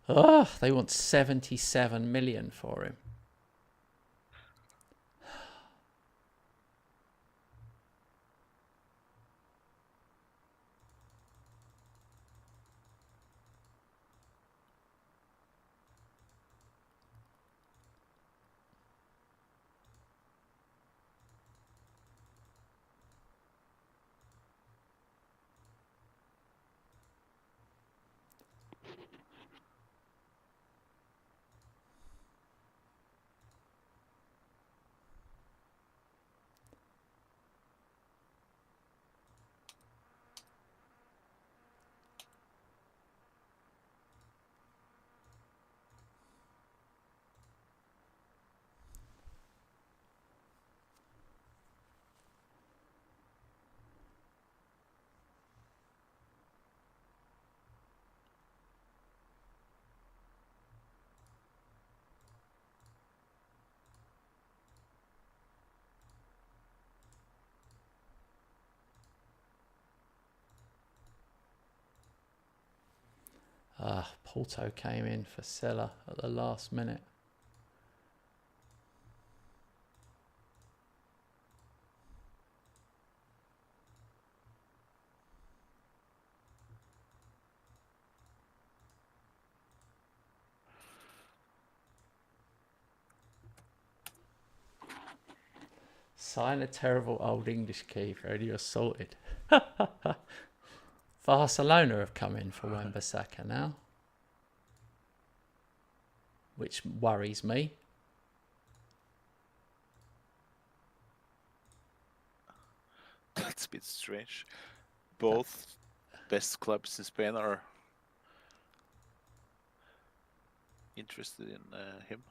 Oh, they want 77 million for him. Porto came in for Sella at the last minute. Sign a terrible old English keeper and you're sorted. Barcelona have come in for Wan-Bissaka now, which worries me. That's a bit strange. Both best clubs in Spain are interested in him.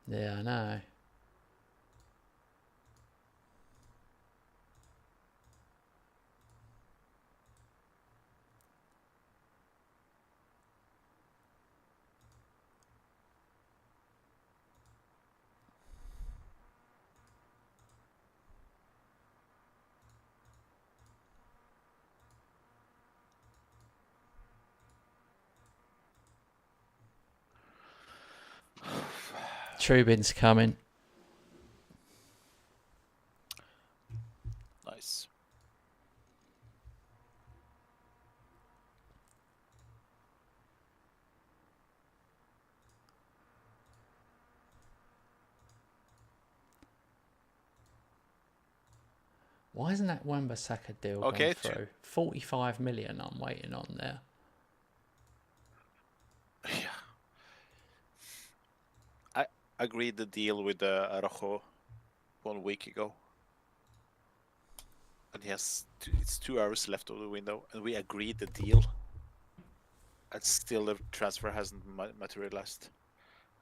Yeah, I know. Trubin's coming. Nice. Why isn't that Wan-Bissaka deal gone through? 45 million I'm waiting on there. Yeah. I agreed the deal with Araujo 1 week ago. And it's 2 hours left of the window, and we agreed the deal. And still the transfer hasn't materialized.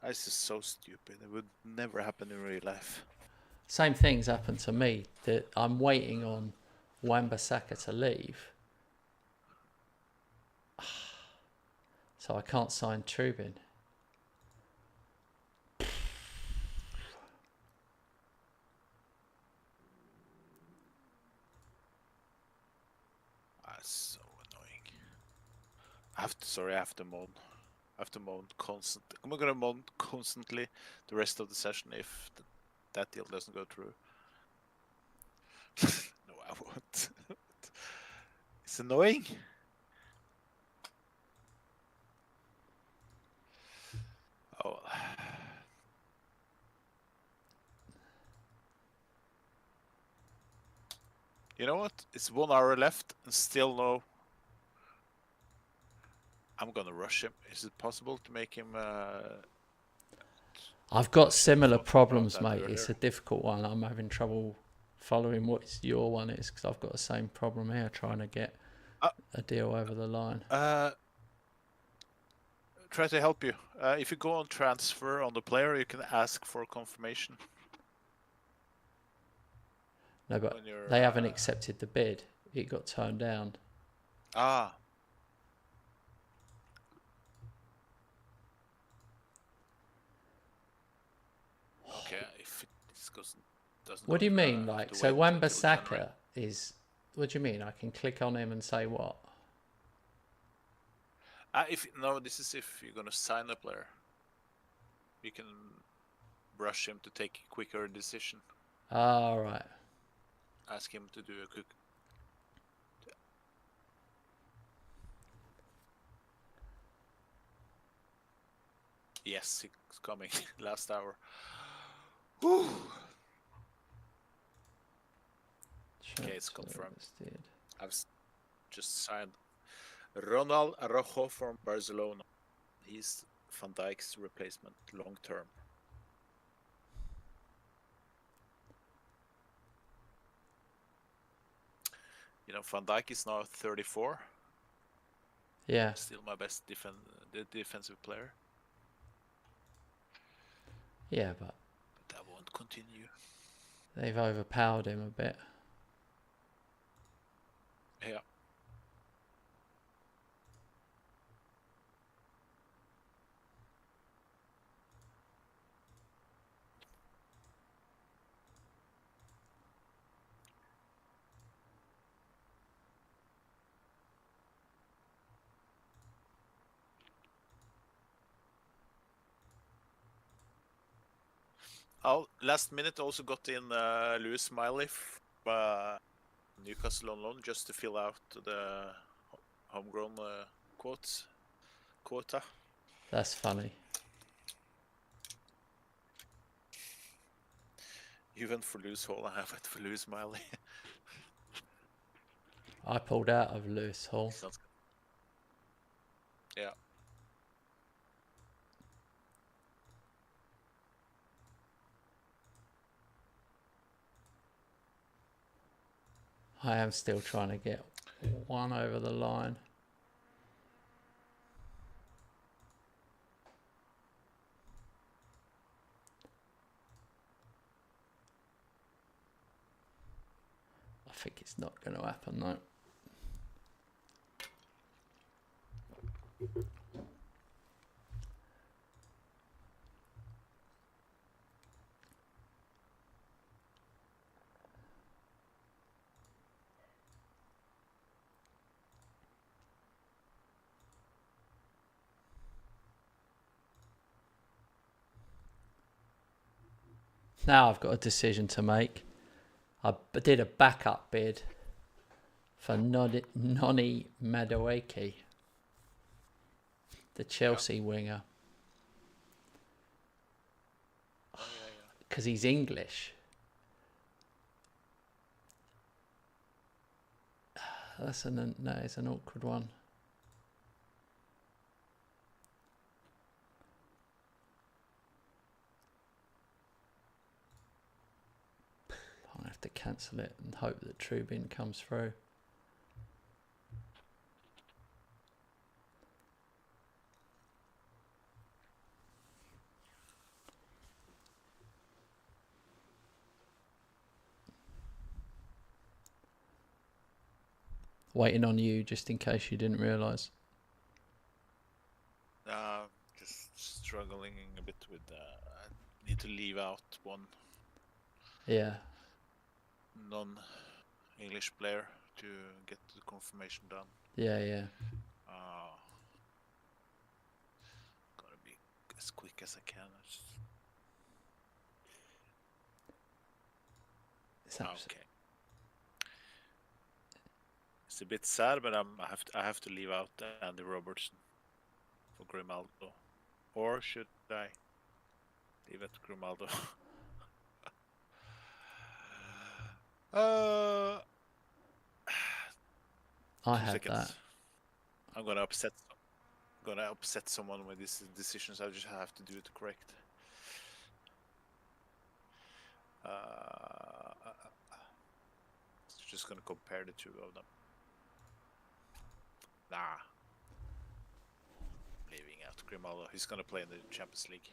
This is so stupid. It would never happen in real life. Same thing's happened to me. That I'm waiting on Wan-Bissaka to leave. So I can't sign Trubin. That's so annoying. I have to moan. I have to moan constantly. I'm gonna moan constantly the rest of the session if that deal doesn't go through. No, I won't. It's annoying. Oh. You know what? It's 1 hour left and still no. I'm gonna rush him. Is it possible to make him? I've got similar problems, mate. Earlier. It's a difficult one. I'm having trouble following what your one is because I've got the same problem here trying to get a deal over the line. Try to help you. If you go on transfer on the player, you can ask for confirmation. No, but they haven't accepted the bid. It got turned down. Ah. Okay, if it doesn't. What do you mean, like? So Wan-Bissaka is. What do you mean? I can click on him and say what? This is if you're gonna sign a player. You can rush him to take a quicker decision. All right. Ask him to do a quick. Yes, it's coming. Last hour. Whew. Okay, it's confirmed. I've just signed Ronald Araujo from Barcelona. He's Van Dijk's replacement long term. You know, Van Dijk is now 34. Yeah. Still my best defensive player. Yeah, but that won't continue. They've overpowered him a bit. Yeah. Last minute also got in Lewis Smiley Newcastle on loan just to fill out the homegrown quota. That's funny. You went for Lewis Hall and I went for Lewis Smiley. I pulled out of Lewis Hall. Yeah. I am still trying to get one over the line. I think it's not going to happen though. Now I've got a decision to make. I did a backup bid for Noni Madueke, the Chelsea winger, because he's English. It's an awkward one. I'll have to cancel it and hope that Trubin comes through. Waiting on you just in case you didn't realise. Just struggling a bit with I need to leave out one Yeah. non-English player to get the confirmation done. Yeah. Gotta be as quick as I can. Okay. It's a bit sad, but I have to leave out Andy Robertson for Grimaldo, or should I leave it Grimaldo? I had that. I'm gonna upset someone with these decisions. I just have to do it correct. Just gonna compare the two of them. Nah. Leaving out Grimaldo. He's gonna play in the Champions League.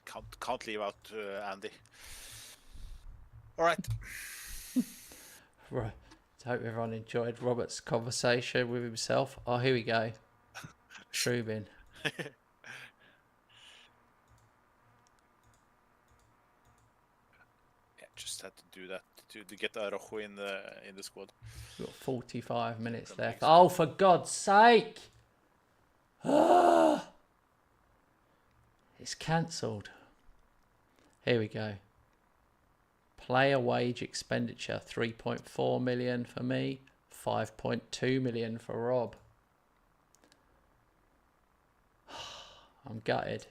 Can't leave out Andy. All right. Right. I hope everyone enjoyed Robert's conversation with himself. Oh, here we go. Trubin. Just had to do that to get Araujo in the squad. We've got 45 minutes left. Oh, for God's sake! It's cancelled. Here we go. Player wage expenditure, 3.4 million for me, 5.2 million for Rob. I'm gutted.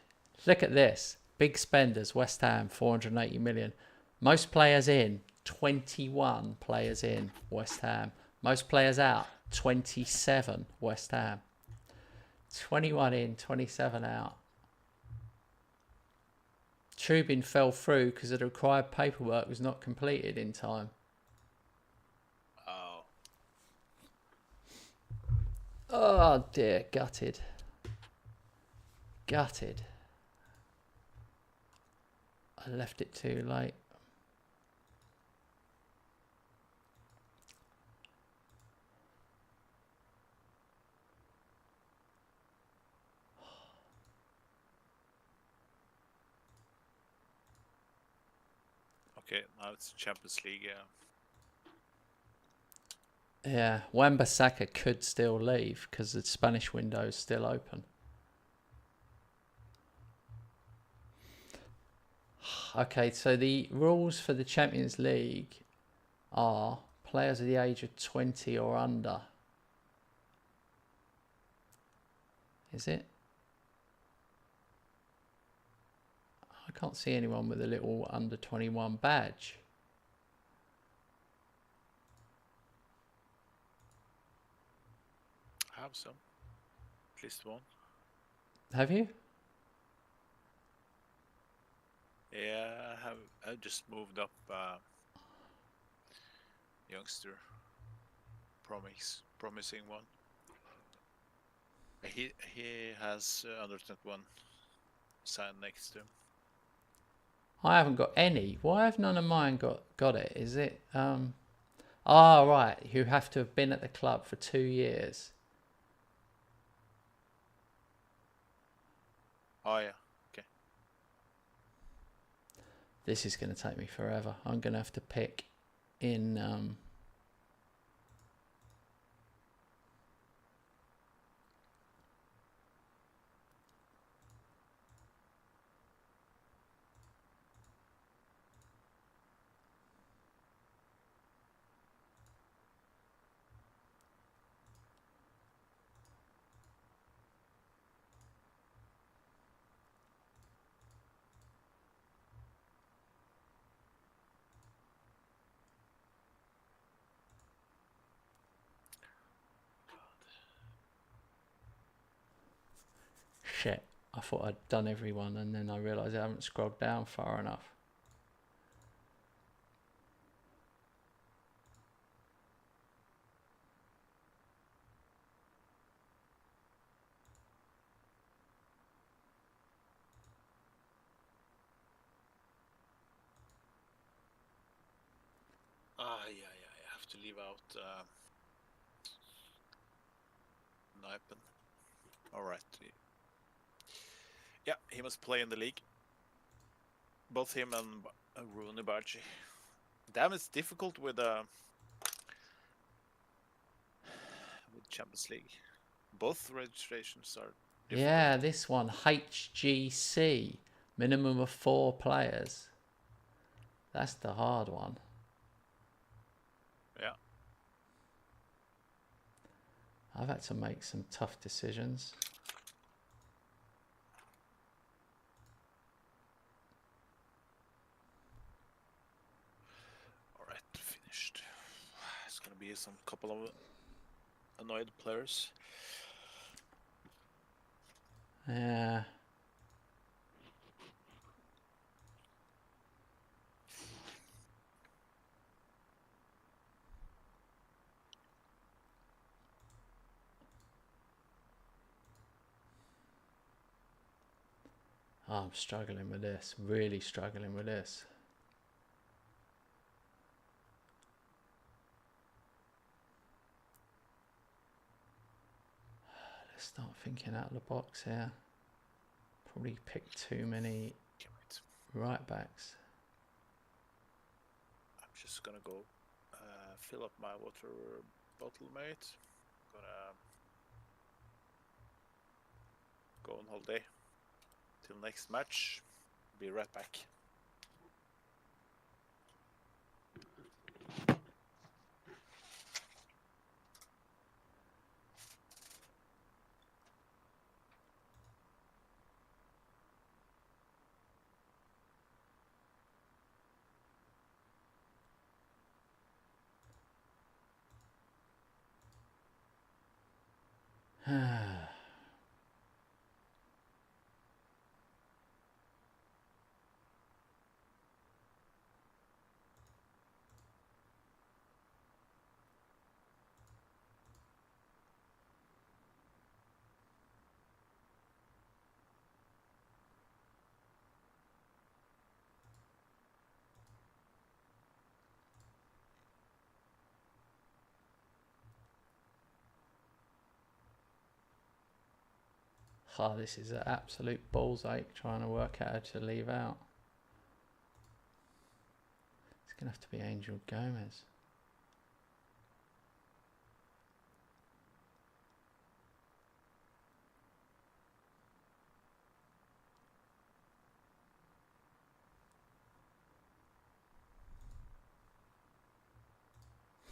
Look at this. Big spenders, West Ham, 480 million. Most players in, 21 players in, West Ham. Most players out, 27, West Ham. 21 in, 27 out. Trubin fell through because the required paperwork was not completed in time. Oh dear, gutted. Gutted. I left it too late. Okay, now it's Champions League. Yeah, Wan-Bissaka could still leave because the Spanish window is still open. Okay, so the rules for the Champions League are players of the age of 20 or under. Is it? I can't see anyone with a little under 21 badge. I have some. At least one. Have you? Yeah, I just moved up youngster. Promising one. He has under 21 signed next to him. I haven't got any. Why have none of mine got it? Is it right, you have to have been at the club for 2 years. Oh yeah, okay. This is going to take me forever. I'm going to have to pick in shit. I thought I'd done everyone and then I realised I haven't scrolled down far enough. Yeah. I have to leave out Nypen. All right. Yeah, he must play in the league. Both him and Rooney Bargi. Damn, it's difficult with Champions League. Both registrations are difficult. Yeah, this one, HGC, minimum of 4 players. That's the hard one. Yeah. I've had to make some tough decisions. All right, finished. It's gonna be some couple of annoyed players. Yeah. Oh, I'm struggling with this. Really struggling with this. Let's start thinking out of the box here. Probably picked too many right backs. I'm just gonna go fill up my water bottle, mate. Gonna go on holiday till next match. Be right back. Oh, this is an absolute balls ache trying to work out how to leave out. It's going to have to be Angel Gomez.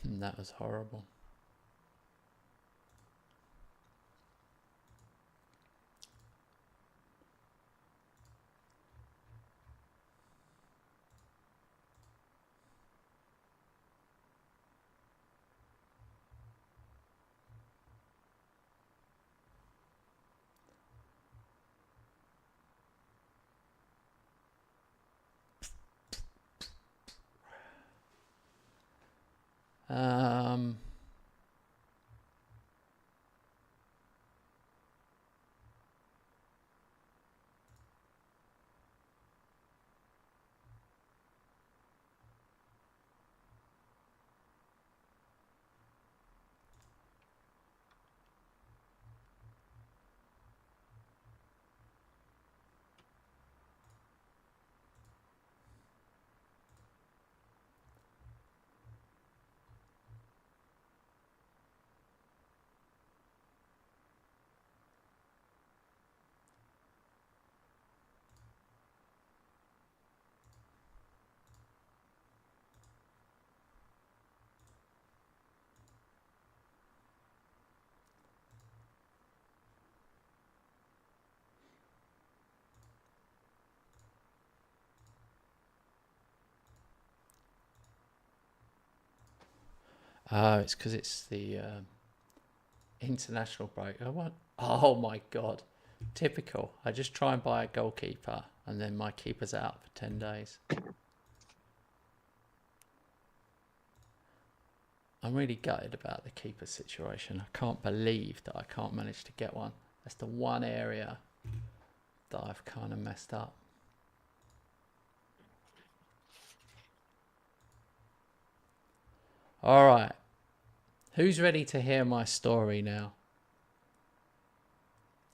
That was horrible. Um, oh, it's because it's the international break. I want. Oh my god, typical. I just try and buy a goalkeeper, and then my keeper's out for 10 days. I'm really gutted about the keeper situation. I can't believe that I can't manage to get one. That's the one area that I've kind of messed up. All right. Who's ready to hear my story now?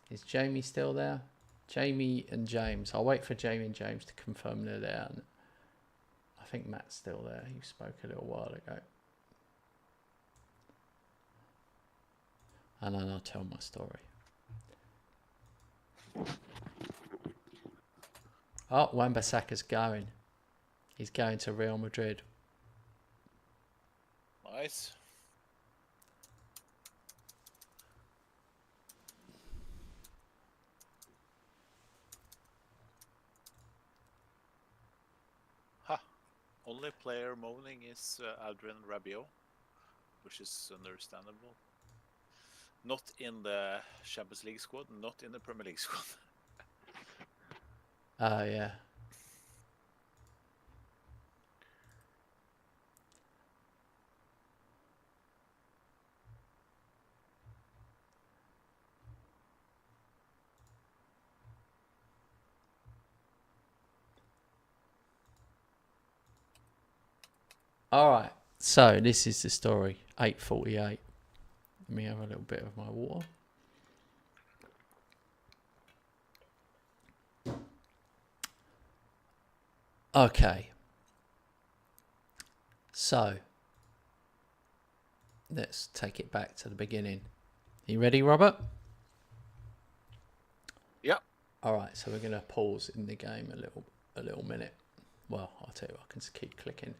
Is Jamie still there? Jamie and James. I'll wait for Jamie and James to confirm they're there. I think Matt's still there. He spoke a little while ago. And then I'll tell my story. Oh, Wan-Bissaka's going. He's going to Real Madrid. Nice. Ha! Only player moaning is Adrian Rabiot, which is understandable. Not in the Champions League squad, not in the Premier League squad. Oh, yeah. All right. So this is the story. 8:48. Let me have a little bit of my water. Okay. So let's take it back to the beginning. You ready, Robert? Yeah. All right. So we're going to pause in the game a little minute. Well, I'll tell you what, I can just keep clicking.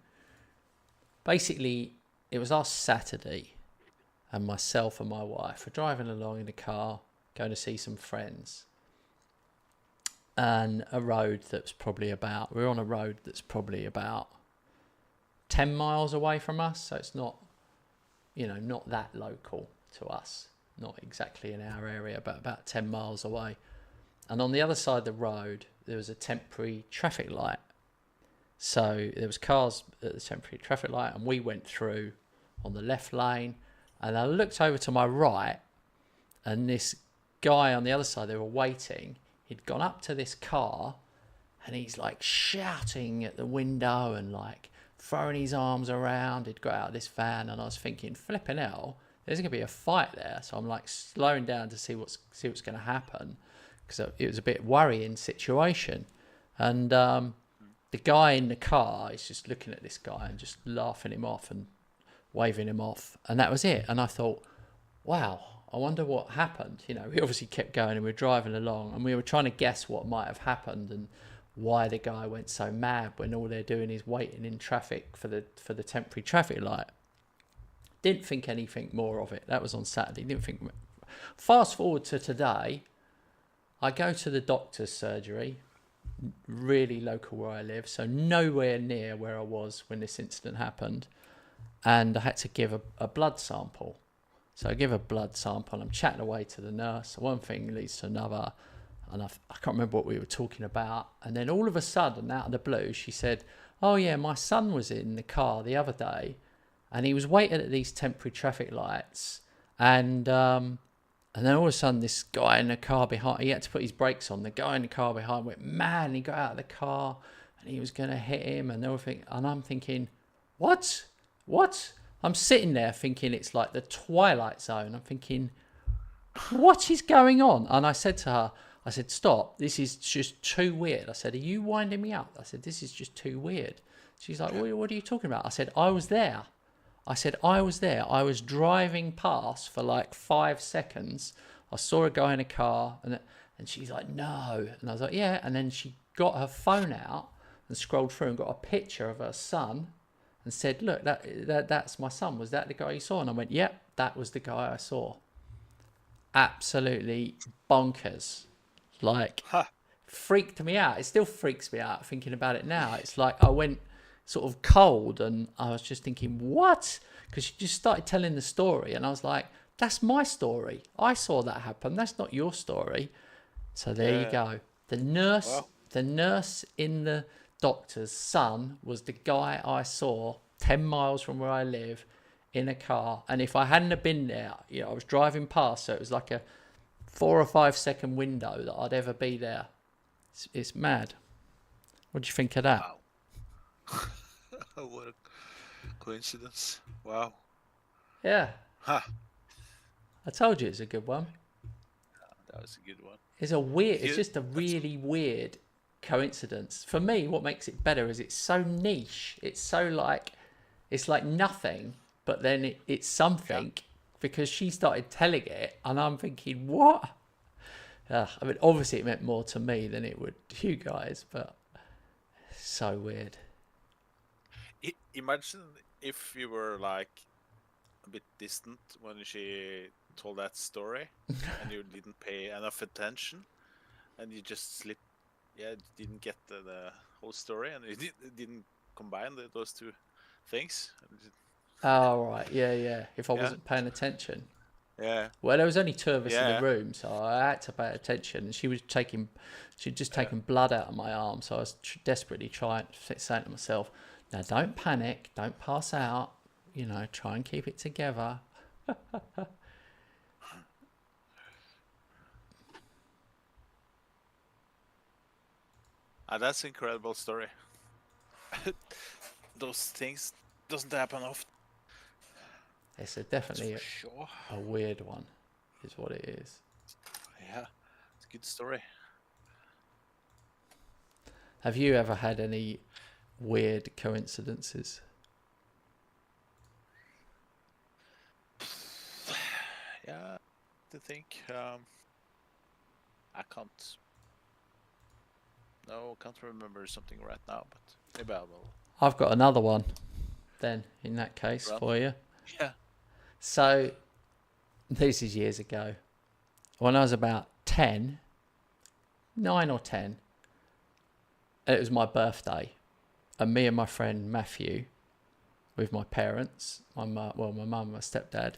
Basically, it was last Saturday, and myself and my wife were driving along in the car, going to see some friends. And a road that's probably about, we're on a road that's probably about 10 miles away from us. So it's not, not that local to us. Not exactly in our area, but about 10 miles away. And on the other side of the road, there was a temporary traffic light. So there was cars at the temporary traffic light, and we went through on the left lane. And I looked over to my right, and this guy on the other side, they were waiting. He'd gone up to this car, and he's like shouting at the window and like throwing his arms around. He'd got out of this van, and I was thinking, flipping hell, there's going to be a fight there. So I'm like slowing down to see what's going to happen, because it was a bit worrying situation. And the guy in the car is just looking at this guy and just laughing him off and waving him off. And that was it. And I thought, wow, I wonder what happened. We obviously kept going, and we were driving along, and we were trying to guess what might have happened and why the guy went so mad when all they're doing is waiting in traffic for the temporary traffic light. Didn't think anything more of it. That was on Saturday. Didn't think. Fast forward to today, I go to the doctor's surgery, really local where I live, so nowhere near where I was when this incident happened, and I had to give a blood sample. So I give a blood sample, I'm chatting away to the nurse, one thing leads to another, and I can't remember what we were talking about, and then all of a sudden, out of the blue, she said, oh yeah, my son was in the car the other day, and he was waiting at these temporary traffic lights, and then all of a sudden, this guy in the car behind, he had to put his brakes on. The guy in the car behind went mad, and he got out of the car, and he was going to hit him, and everything. And I'm thinking, what? I'm sitting there thinking it's like the Twilight Zone. I'm thinking, what is going on? And I said to her, I said, stop, this is just too weird. I said, are you winding me up? I said, this is just too weird. She's like, what are you talking about? I said, I was there. I was driving past for like 5 seconds. I saw a guy in a car, and she's like, no. And I was like, yeah. And then she got her phone out and scrolled through and got a picture of her son and said, look, that's my son. Was that the guy you saw? And I went, yep, that was the guy I saw. Absolutely bonkers. Like, freaked me out. It still freaks me out thinking about it now. It's like I went sort of cold, and I was just thinking, what? Because she just started telling the story, and I was like, that's my story. I saw that happen. That's not your story. So there you go. The nurse in the doctor's son was the guy I saw 10 miles from where I live in a car. And if I hadn't have been there, I was driving past, so it was like a 4 or 5 second window that I'd ever be there. It's mad. What do you think of that? Wow. What a coincidence. Wow. Yeah. I told you it's a good one. That was a good one. It's just a really weird coincidence. For me, what makes it better is it's so niche. It's so like, it's like nothing, but then it's something, because she started telling it, and I'm thinking, what? I mean, obviously it meant more to me than it would to you guys, but so weird. Imagine if you were like a bit distant when she told that story and you didn't pay enough attention, and you just didn't get the whole story, and you didn't combine those two things. Oh, right. Yeah. If I wasn't paying attention. Yeah. Well, there was only 2 of us in the room, so I had to pay attention. And she'd just taken blood out of my arm, so I was desperately saying to myself, now don't panic, don't pass out, try and keep it together. That's an incredible story. Those things doesn't happen often. It's definitely sure. a weird one, is what it is. Yeah, it's a good story. Have you ever had any weird coincidences? Yeah, I think I can't remember something right now, but maybe I will. I've got another one then, in that case, for you. Yeah. So, this is years ago. When I was about 9 or 10, it was my birthday, and me and my friend Matthew, with my parents, my mum and my stepdad,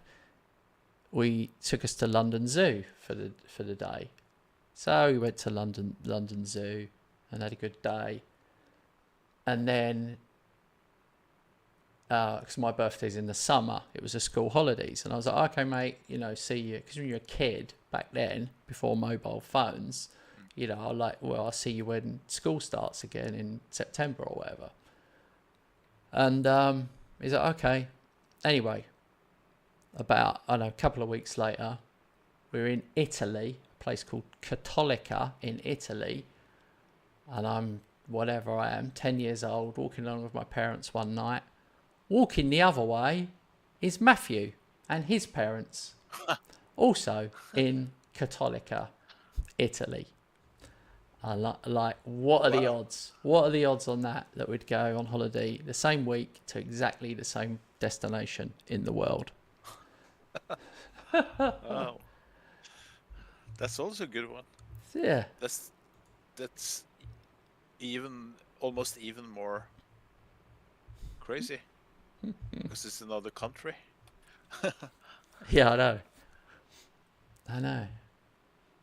we took us to London Zoo for the day. So we went to London Zoo and had a good day. And then, because my birthday's in the summer, it was the school holidays, and I was like, okay, mate, see you. Because when you're a kid back then, before mobile phones, I'll see you when school starts again in September or whatever. And he's like, okay. Anyway, about, a couple of weeks later, we're in Italy, a place called Cattolica in Italy. And I'm 10 years old, walking along with my parents one night. Walking the other way is Matthew and his parents, also in Cattolica, Italy. Like, what are the Wow. odds? What are the odds on that we'd go on holiday the same week to exactly the same destination in the world? Oh, that's also a good one. Yeah. That's even almost even more crazy because it's another country. Yeah, I know. I know.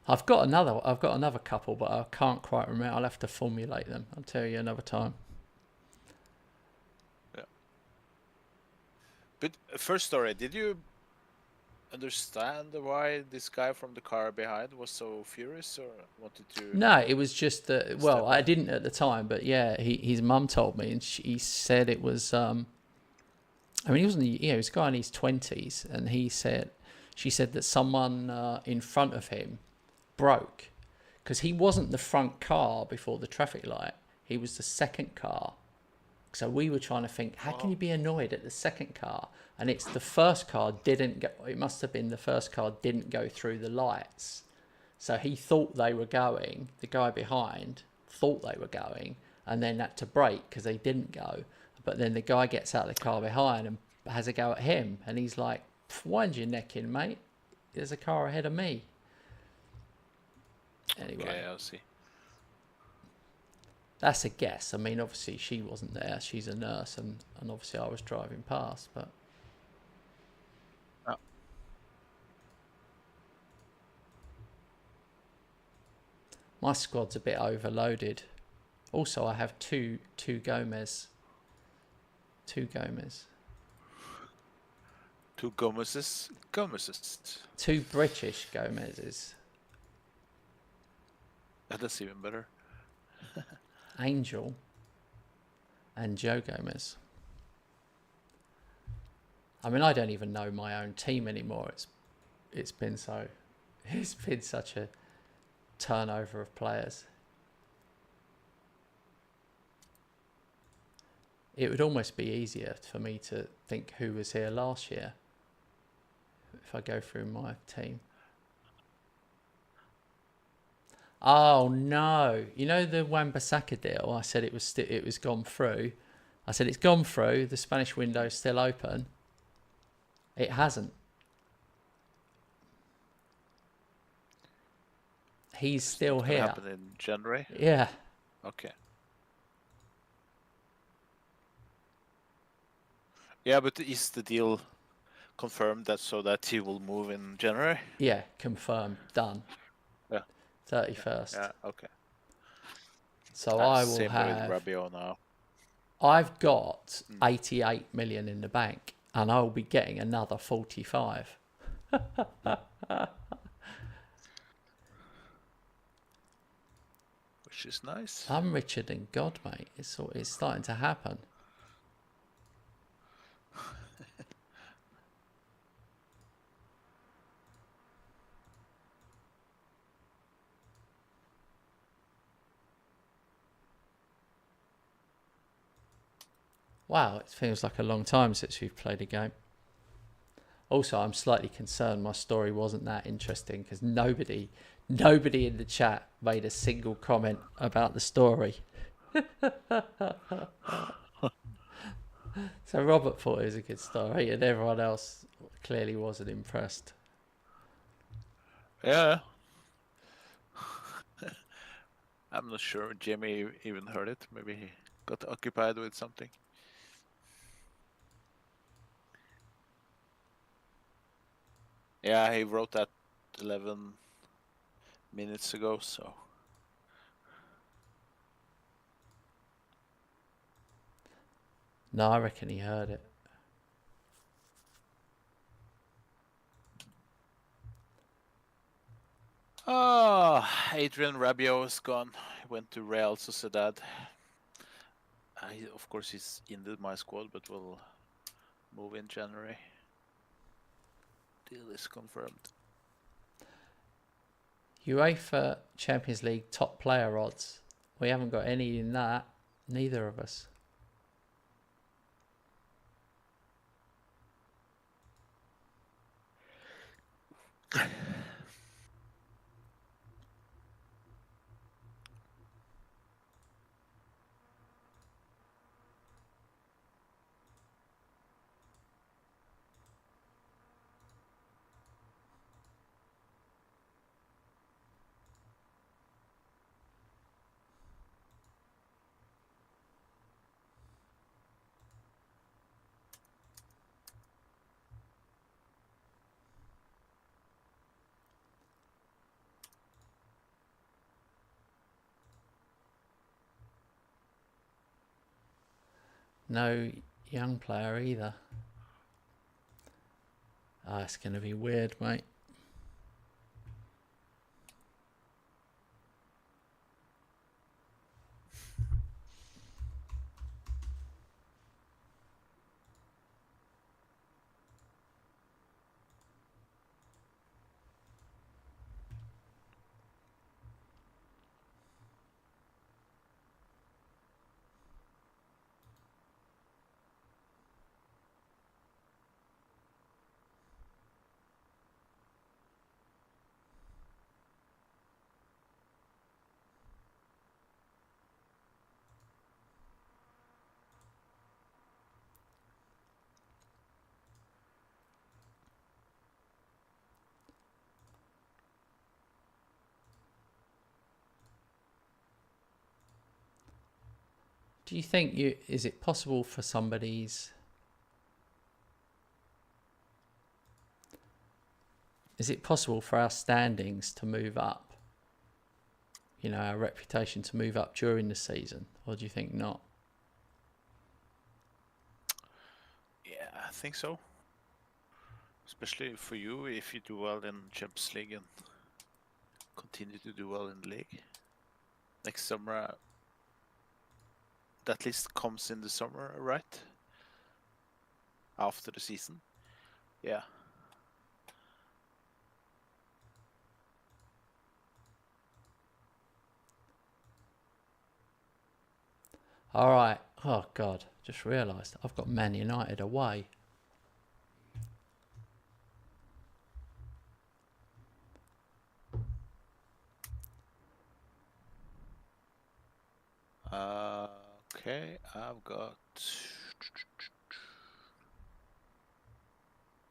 I've got another couple, but I can't quite remember. I'll have to formulate them. I'll tell you another time. Yeah. But first story, did you understand why this guy from the car behind was so furious or wanted to No, it was just that. Well, step I on? didn't at the time, but yeah, his mum told me, and he said it was. I mean, he wasn't. He was a guy in his 20s, and she said that someone in front of him broke because he wasn't the front car before the traffic light. He was the second car. So we were trying to think, how can you be annoyed at the second car? And it's the first car didn't go. It must have been the first car didn't go through the lights. So he thought they were going. The guy behind thought they were going, and then had to brake because they didn't go. But then the guy gets out of the car behind and has a go at him, and he's like, "Wind your neck in, mate. There's a car ahead of me." Anyway, Okay, I'll see. that's a guess. I mean, obviously she wasn't there. She's a nurse, and obviously I was driving past. But Oh. my squad's a bit overloaded. Also, I have two Gomez. Two Gomez. Two Gomez's. Two British Gomez's. That's even better. Angel and Joe Gomez. I mean, I don't even know my own team anymore. It's been such a turnover of players. It would almost be easier for me to think who was here last year if I go through my team. Oh no! You know the Wan-Bissaka deal? I said it was gone through. I said it's gone through. The Spanish window's still open. It hasn't. He's still It's gonna here. happen in January. Yeah. Okay. Yeah, but is the deal confirmed that he will move in January? Yeah. Confirmed. Done. Yeah. 31st. Yeah. Okay. So I will Same with have. Rabiot now. I've got 88 million in the bank, and I'll be getting another 45. Which is nice. I'm richer than God, mate. It's starting to happen. Wow, it feels like a long time since we've played a game. Also, I'm slightly concerned my story wasn't that interesting because nobody in the chat made a single comment about the story. So Robert thought it was a good story, and everyone else clearly wasn't impressed. Yeah. I'm not sure Jimmy even heard it. Maybe he got occupied with something. Yeah, he wrote that 11 minutes ago, so. No, I reckon he heard it. Oh, Adrian Rabiot is gone. He went to Real Sociedad. Of course, he's in my squad, but will move in January. Deal is confirmed. UEFA Champions League top player odds. We haven't got any in that. Neither of us. No young player either. Ah, it's going to be weird, mate. Do you think is it possible for is it possible for our standings to move up? You know, our reputation to move up during the season, or do you think not? Yeah, I think so. Especially for you if you do well in Champions League and continue to do well in the league. Next summer, that list comes in the summer, right? After the season. Yeah. All right. Oh, God. Just realised I've got Man United away. Okay, I've got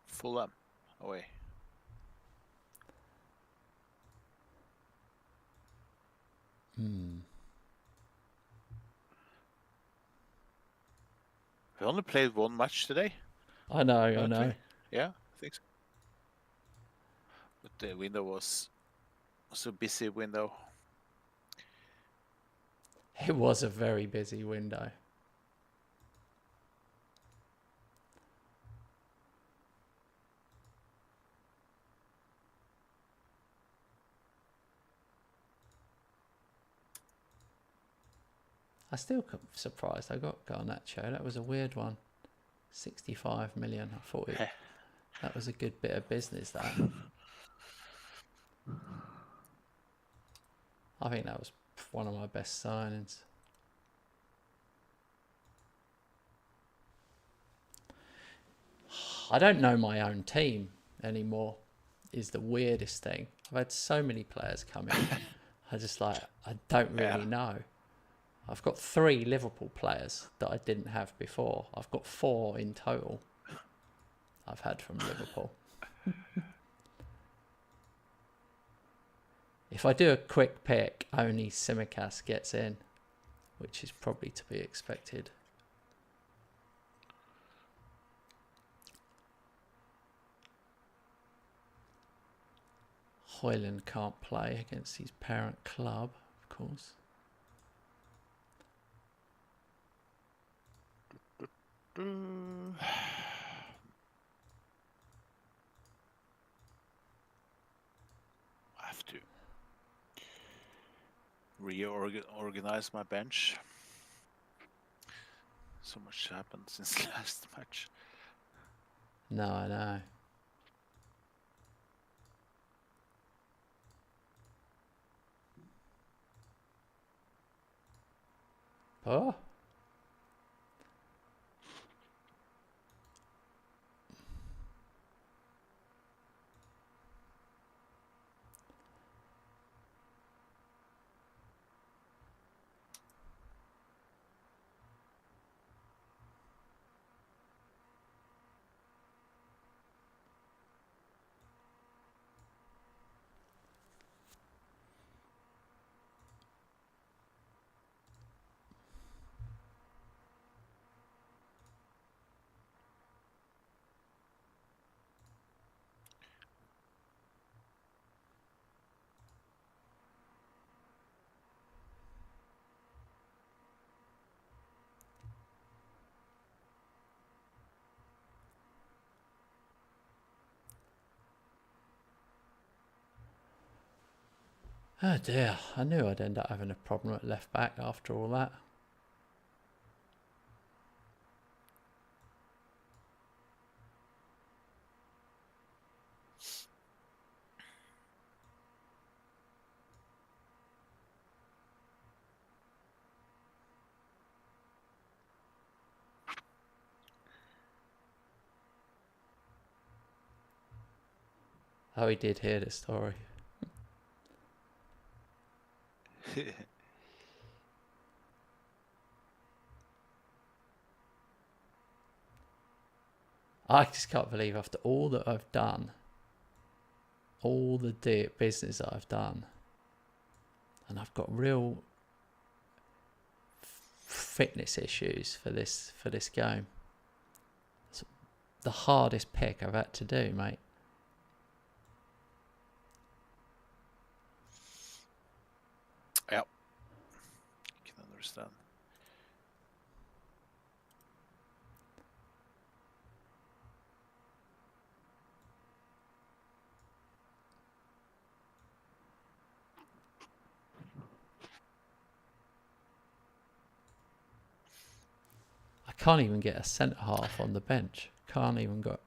Fulham away. We only played one match today. I know. Yeah, I think so. But the window was a busy window. It was a very busy window. I still surprised I got Garnacho. That was a weird one. 65 million. I thought that was a good bit of business, that. I think that was one of my best signings. I don't know my own team anymore, is the weirdest thing. I've had so many players come in. I don't really know. I've got 3 Liverpool players that I didn't have before. I've got 4 in total I've had from Liverpool. If I do a quick pick, only Tsimikas gets in, which is probably to be expected. Hoyland can't play against his parent club, of course. I have to reorganize my bench. So much happened since last match. No, I know. Oh. Oh dear, I knew I'd end up having a problem at left back after all that. Oh, he did hear the story. I just can't believe after all that I've done, all the business that I've done, and I've got real fitness issues for this game. It's the hardest pick I've had to do, mate. Yeah, can understand. I can't even get a centre half on the bench. Can't even get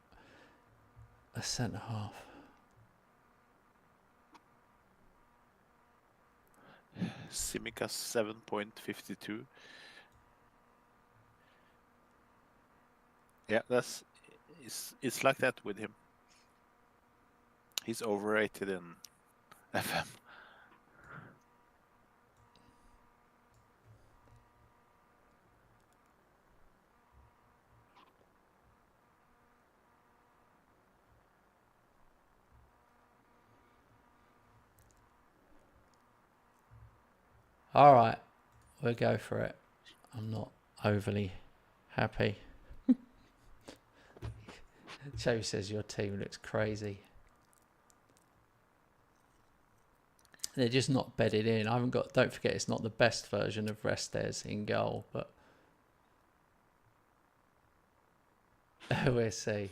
a centre half. Simica 7.52. Yeah, it's like that with him. He's overrated in FM. All right, we'll go for it. I'm not overly happy. Joe says your team looks crazy. They're just not bedded in. I haven't got. Don't forget, it's not the best version of Restes in goal, but we'll see.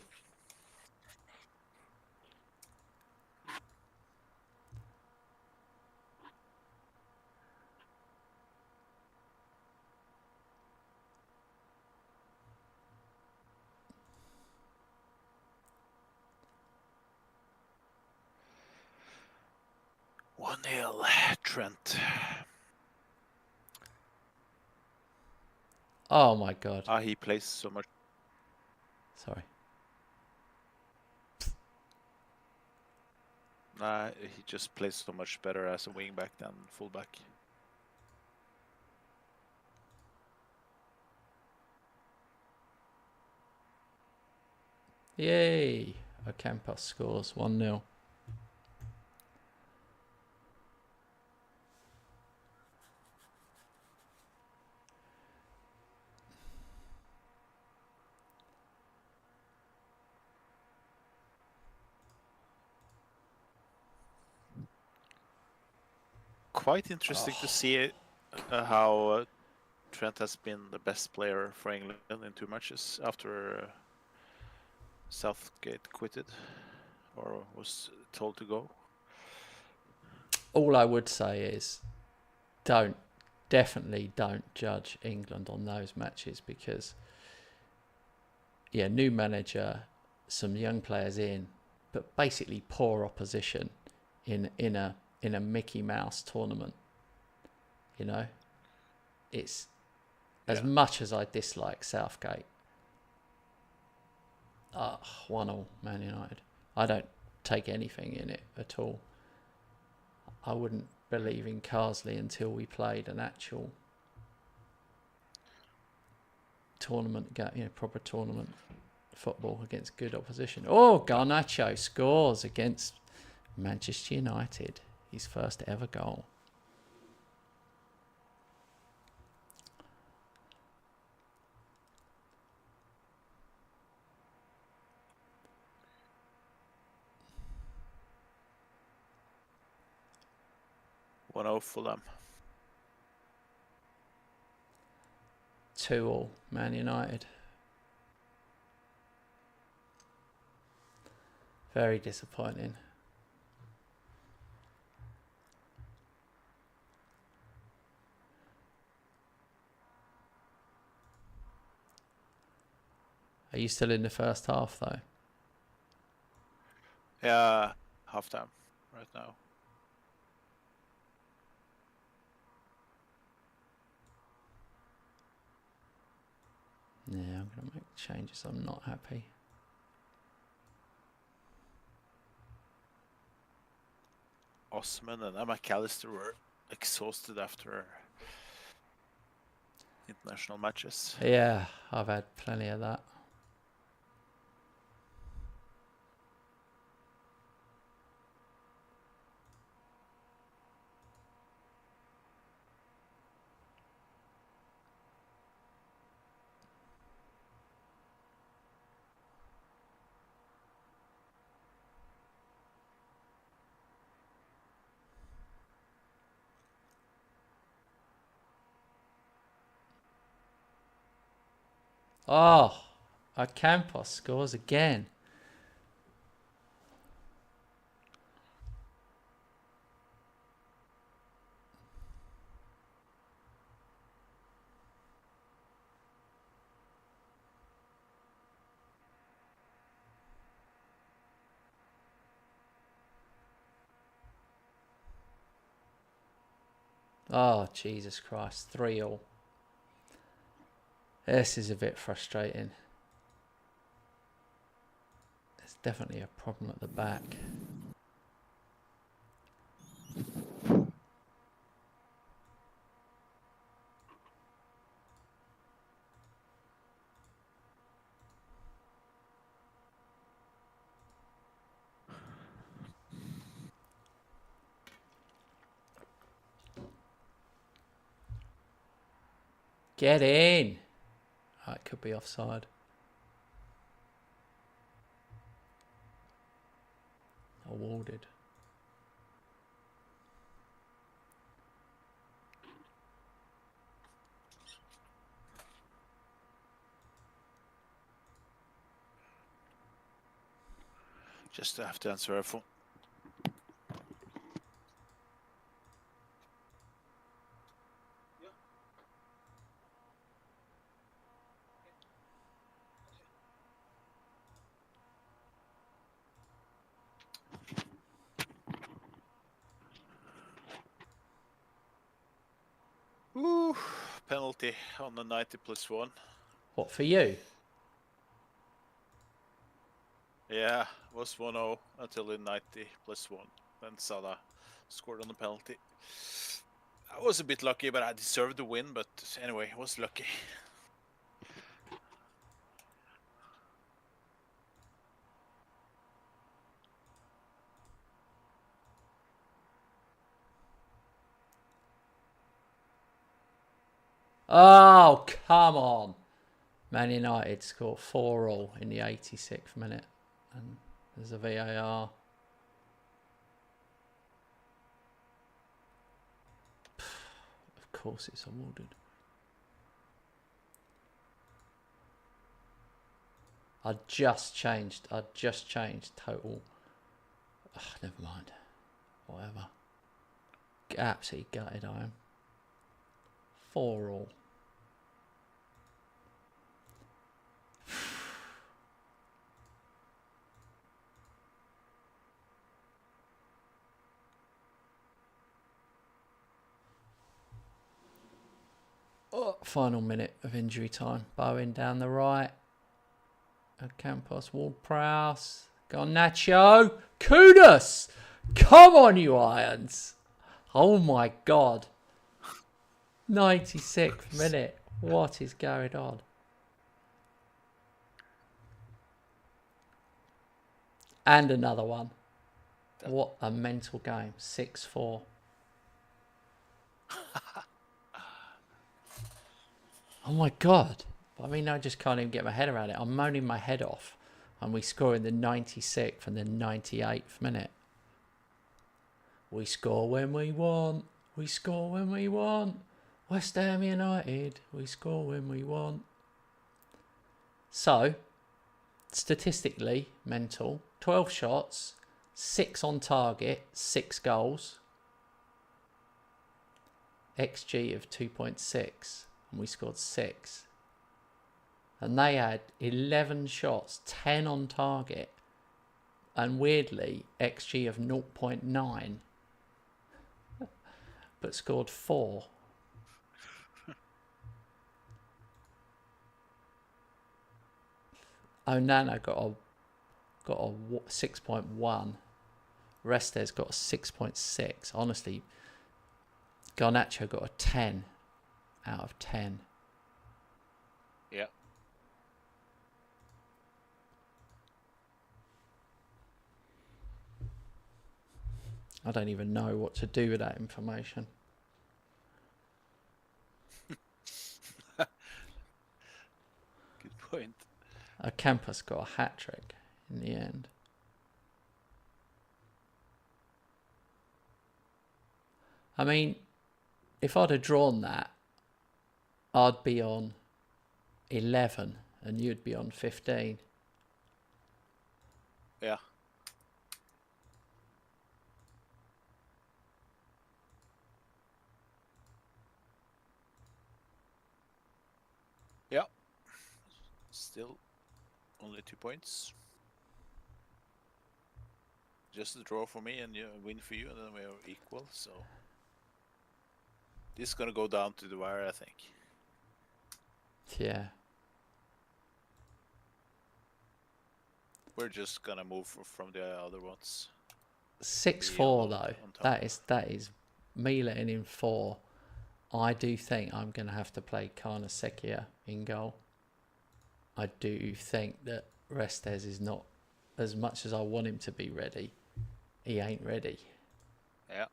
One nil, Trent. Oh my god. He plays so much. Sorry. He just plays so much better as a wingback than fullback. Yay! Ocampos scores 1-0. Quite interesting to see how Trent has been the best player for England in 2 matches after Southgate quitted or was told to go. All I would say is definitely don't judge England on those matches because, yeah, new manager, some young players in, but basically poor opposition in a Mickey Mouse tournament. You know, it's as much as I dislike Southgate. 1-1 Man United. I don't take anything in it at all. I wouldn't believe in Carsley until we played an actual tournament, proper tournament football against good opposition. Oh, Garnacho scores against Manchester United. His first ever goal. Fulham. 2-2 Man United. Very disappointing. you still in the first half, though? Yeah, halftime right now. Yeah, I'm going to make changes. I'm not happy. Osman and McAllister were exhausted after international matches. Yeah, I've had plenty of that. Oh, Campos scores again. Oh, Jesus Christ. 3-3. This is a bit frustrating. There's definitely a problem at the back. Get in. Oh, it could be offside. Awarded. Just have to answer a phone. Ooh, penalty on the 90+1. What, for you? Yeah, it was 1-0 until the 90+1. Then Salah scored on the penalty. I was a bit lucky, but I deserved the win. But anyway, I was lucky. Oh, come on. Man United scored 4-4 in the 86th minute. And there's a VAR. Of course it's awarded. I just changed total. Ugh, never mind. Whatever. Absolutely gutted I am. 4-4. Oh, final minute of injury time. Bowen down the right. Campos, Ward-Prowse. Garnacho. Kudus! Come on, you Irons. Oh my God. 96th minute. What is going on? And another one. What a mental game. 6-4. Oh my God. I mean, I just can't even get my head around it. I'm moaning my head off. And we score in the 96th and the 98th minute. We score when we want. We score when we want. West Ham United. We score when we want. So, statistically, mental. 12 shots. 6 on target. 6 goals. XG of 2.6. And we scored 6. and they had 11 shots, 10 on target, and weirdly, XG of 0.9, but scored 4. Onana got a 6.1. Restes got a 6.6. Honestly, Garnacho got a 10 out of 10. Yeah. I don't even know what to do with that information. Good point. Campus got a hat trick in the end. I mean, if I'd have drawn that, I'd be on 11 and you'd be on 15. Yeah. Yeah. Still only 2 points. Just a draw for me and a win for you, and then we are equal. So this is gonna go down to the wire, I think. Yeah. We're just gonna move from the other ones. 6-4 though. That is me letting in 4. I do think I'm going to have to play Carnesekia in goal. I do think that Restes is not, as much as I want him to be ready, he ain't ready. Yeah.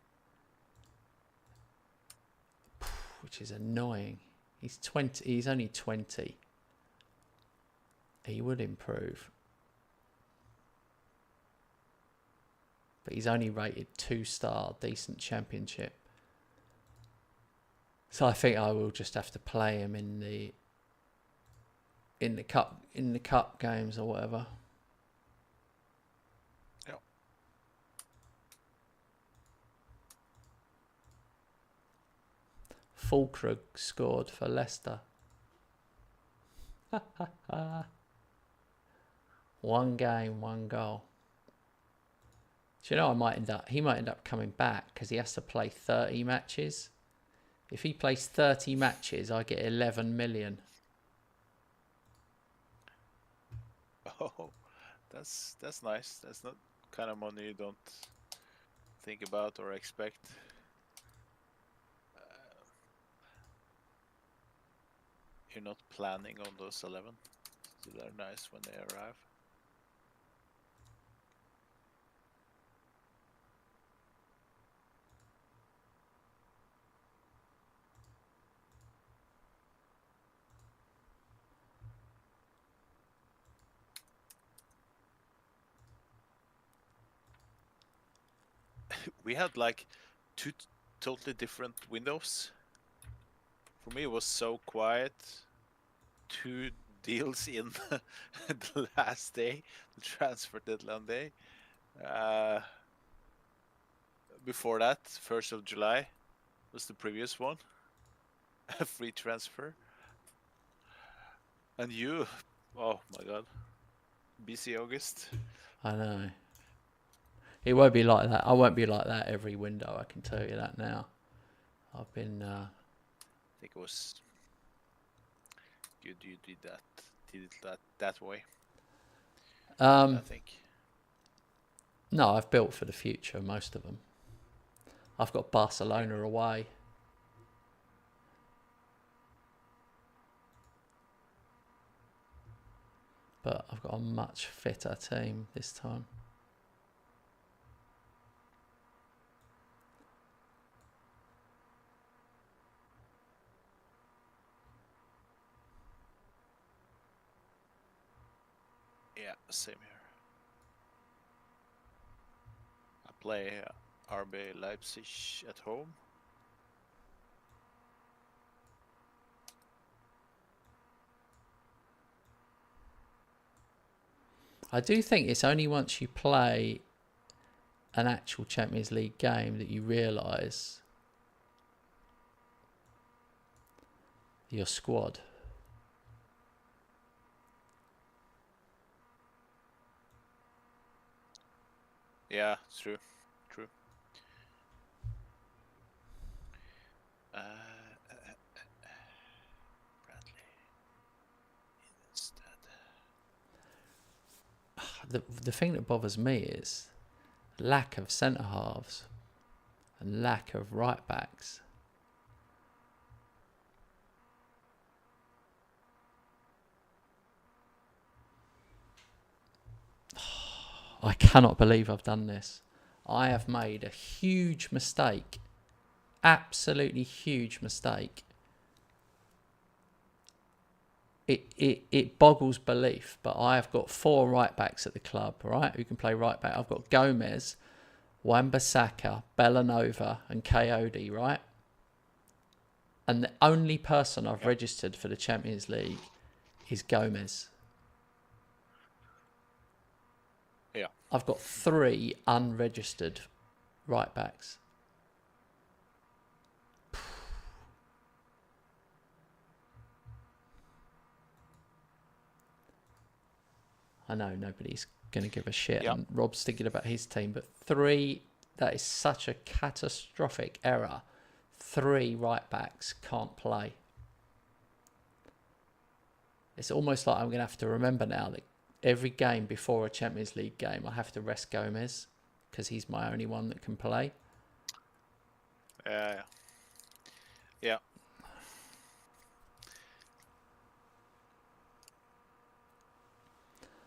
Which is annoying. He's 20. He's only 20. He would improve. But he's only rated 2-star, decent championship. So I think I will just have to play him in the cup games or whatever. Yeah. Fulkrug scored for Leicester. One game, one goal. Do you know he might end up coming back because he has to play 30 matches. If he plays 30 matches, I get 11 million. Oh, that's nice. That's not kind of money you don't think about or expect. You're not planning on those 11, so they're nice when they arrive. We had like 2 totally different windows. For me, it was so quiet. 2 deals in the last day, the transfer deadline day. Before that, 1st of July was the previous one. A free transfer. And you, oh my god, BC August. I know. It won't be like that. I won't be like that every window, I can tell you that now. I've been... I think it was good you did it that way. I think. No, I've built for the future, most of them. I've got Barcelona away. But I've got a much fitter team this time. Yeah, same here. I play RB Leipzig at home. I do think it's only once you play an actual Champions League game that you realise your squad. True. Bradley instead. The thing that bothers me is lack of centre halves and lack of right backs. I cannot believe I've done this. I have made a huge mistake. Absolutely huge mistake. It boggles belief, but I have got 4 right backs at the club, right, who can play right back. I've got Gomez, Wan-Bissaka, Bellanova and Coyote, right? And the only person I've registered for the Champions League is Gomez. Yeah. I've got 3 unregistered right backs. I know nobody's going to give a shit, and Rob's thinking about his team, but 3, that is such a catastrophic error. 3 right backs can't play. It's almost like I'm going to have to remember now that every game before a Champions League game, I have to rest Gomez because he's my only one that can play. Yeah.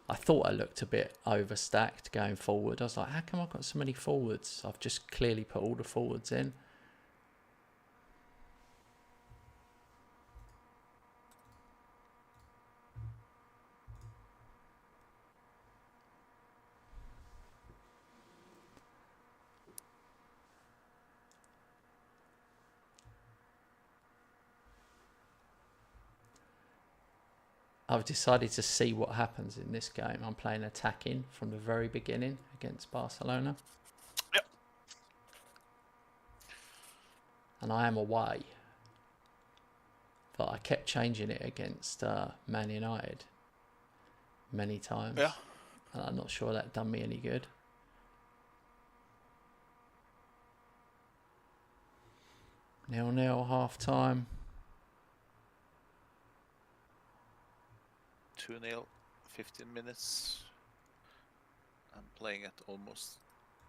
I thought I looked a bit overstacked going forward. I was like, how come I've got so many forwards? I've just clearly put all the forwards in. I've decided to see what happens in this game. I'm playing attacking from the very beginning against Barcelona. Yep. And I am away. But I kept changing it against Man United many times. Yeah. And I'm not sure that done me any good. Nil-nil, half-time. 2-0, 15 minutes. I'm playing at almost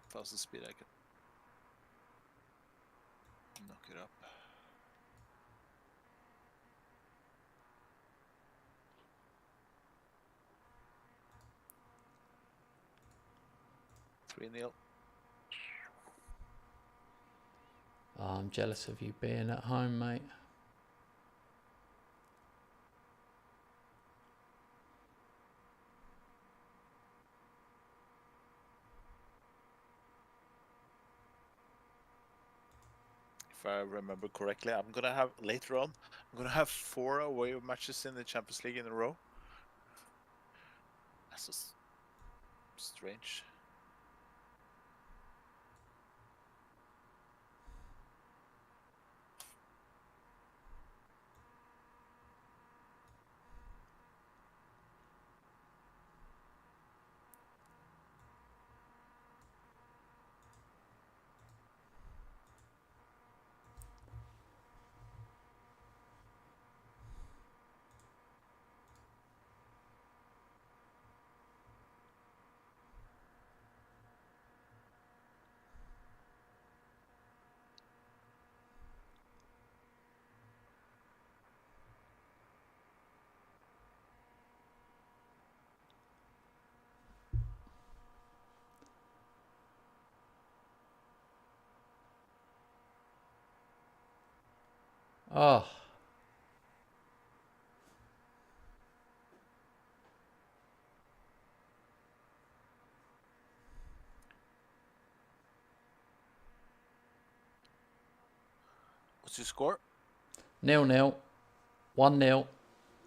fastest speed I can knock it up. $3-0. Oh, I'm jealous of you being at home, mate. If I remember correctly, I'm gonna have later on. I'm gonna have 4 away matches in the Champions League in a row. That's just strange. Oh. What's your score? 0-0. 1-0.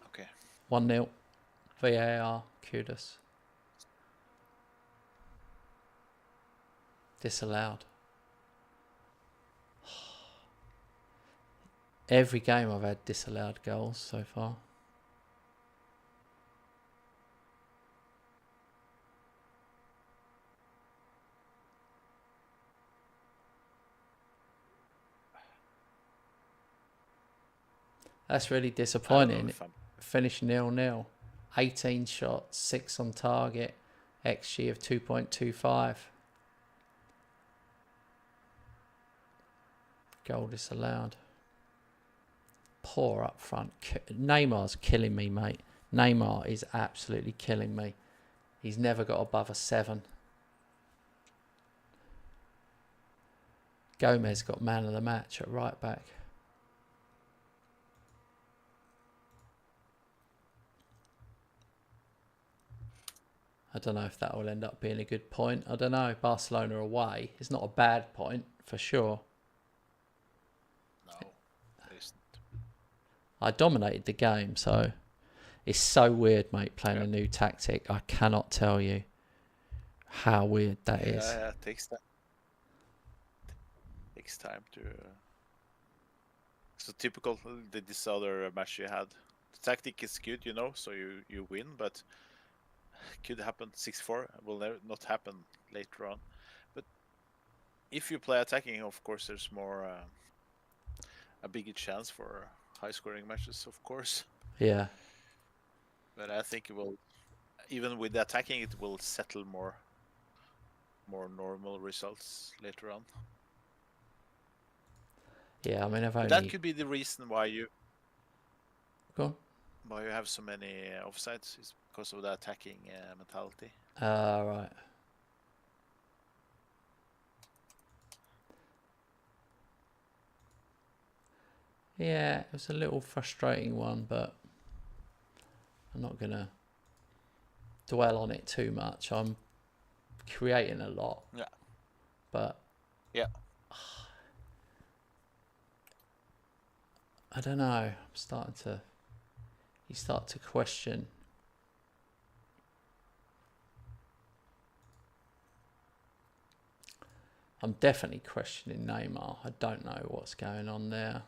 Okay. 1-0. VAR. Kudos. Disallowed. Every game I've had disallowed goals so far. That's really I don't know disappointing. if I'm. Finished 0-0. 18 shots, 6 on target, XG of 2.25. Goal disallowed. Poor up front. Neymar's killing me, mate. Neymar is absolutely killing me. He's never got above a 7. Gomez got man of the match at right back. I don't know if that will end up being a good point. I don't know. Barcelona away is not a bad point for sure. No, it isn't. I dominated the game, so it's so weird, mate, playing Yeah. a new tactic. I cannot tell you how weird that is. Yeah, it takes that. Takes time to. So typical this other match you had. The tactic is good, so you win, but could happen 6-4. Will never not happen later on. But if you play attacking, of course, there's more a bigger chance for high scoring matches, of course. Yeah. But I think it will, even with the attacking, it will settle more normal results later on. Yeah, I mean, I've But only... that could be the reason why you Go have so many offsides, is because of the attacking mentality. on. Right. Yeah, it was a little frustrating one, but I'm not going to dwell on it too much. I'm creating a lot. Yeah. But... Yeah. I don't know. You start to question. I'm definitely questioning Neymar. I don't know what's going on there.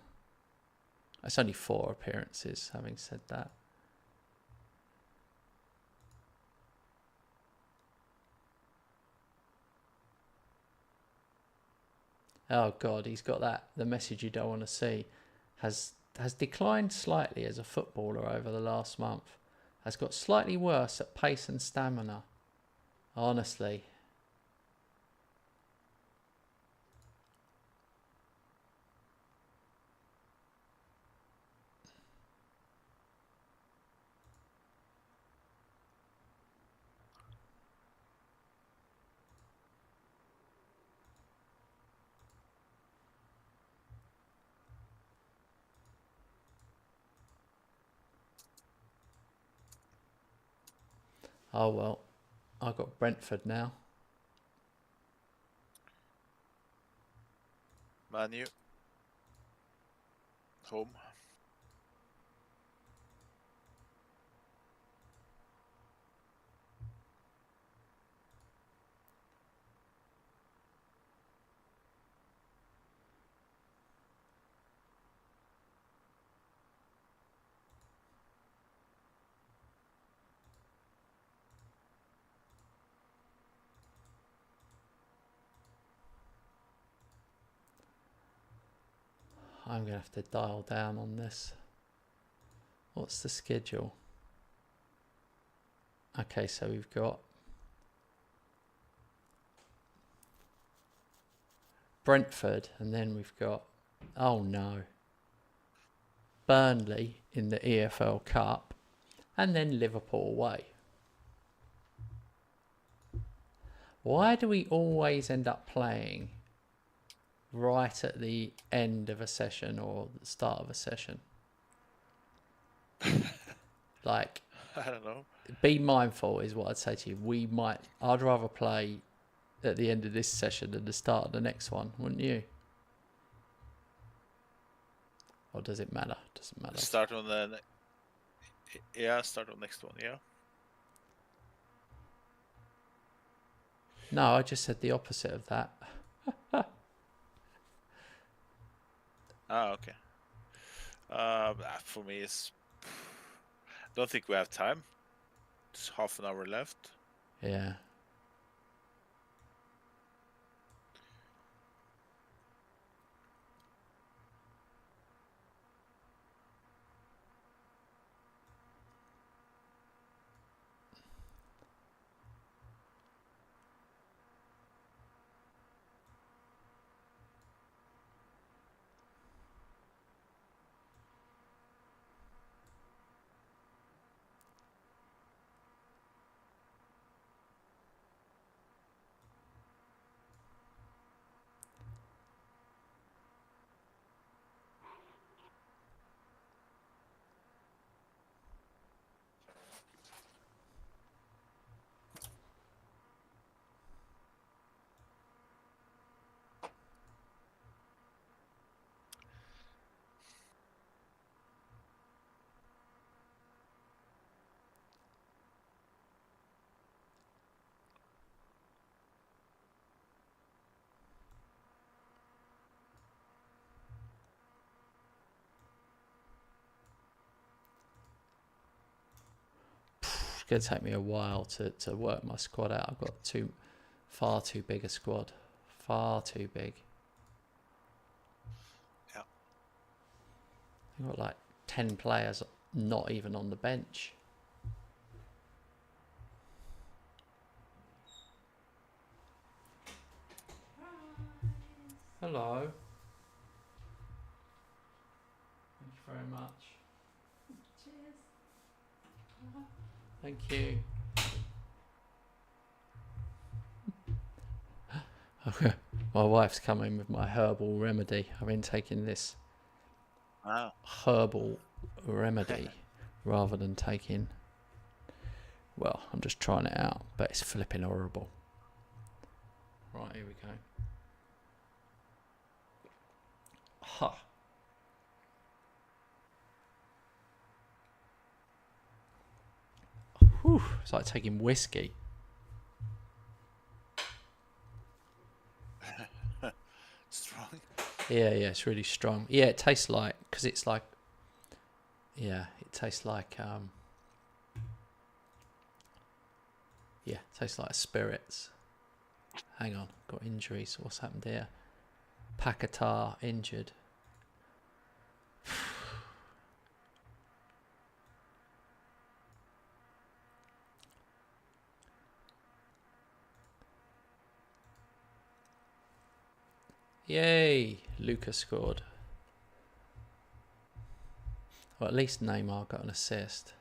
It's only 4 appearances, having said that. Oh God, he's got that. The message you don't want to see has declined slightly as a footballer over the last month. Has got slightly worse at pace and stamina. Honestly. Oh well, I've got Brentford now. Man U. Home. I'm going to have to dial down on this. What's the schedule? Okay, so we've got Brentford, and then we've got, oh no, Burnley in the EFL Cup, and then Liverpool away. Why do we always end up playing right at the end of a session or the start of a session? Like, I don't know. be mindful is what I'd say to you. I'd rather play at the end of this session than the start of the next one, wouldn't you? Or does it matter? Doesn't matter. Start on the. Yeah, start on next one. Yeah. No, I just said the opposite of that. Okay. For me, it's. Don't think we have time. It's half an hour left. Yeah. going to take me a while to work my squad out. I've got far too big a squad. Far too big. Yeah. I've got like 10 players not even on the bench. Hello. Thank you very much. Cheers. Thank you. Okay. My wife's come in with my herbal remedy. I've been taking this Ah. herbal remedy rather than taking... Well, I'm just trying it out, but it's flipping horrible. Right, here we go. Ha. Whew, it's like taking whiskey. Strong. Yeah, it's really strong. Yeah, it tastes like, because it's like, yeah, it tastes like, yeah, it tastes like spirits. Hang on, got injuries. What's happened here? Paquetá injured. Yay! Lucas scored. Well, at least Neymar got an assist.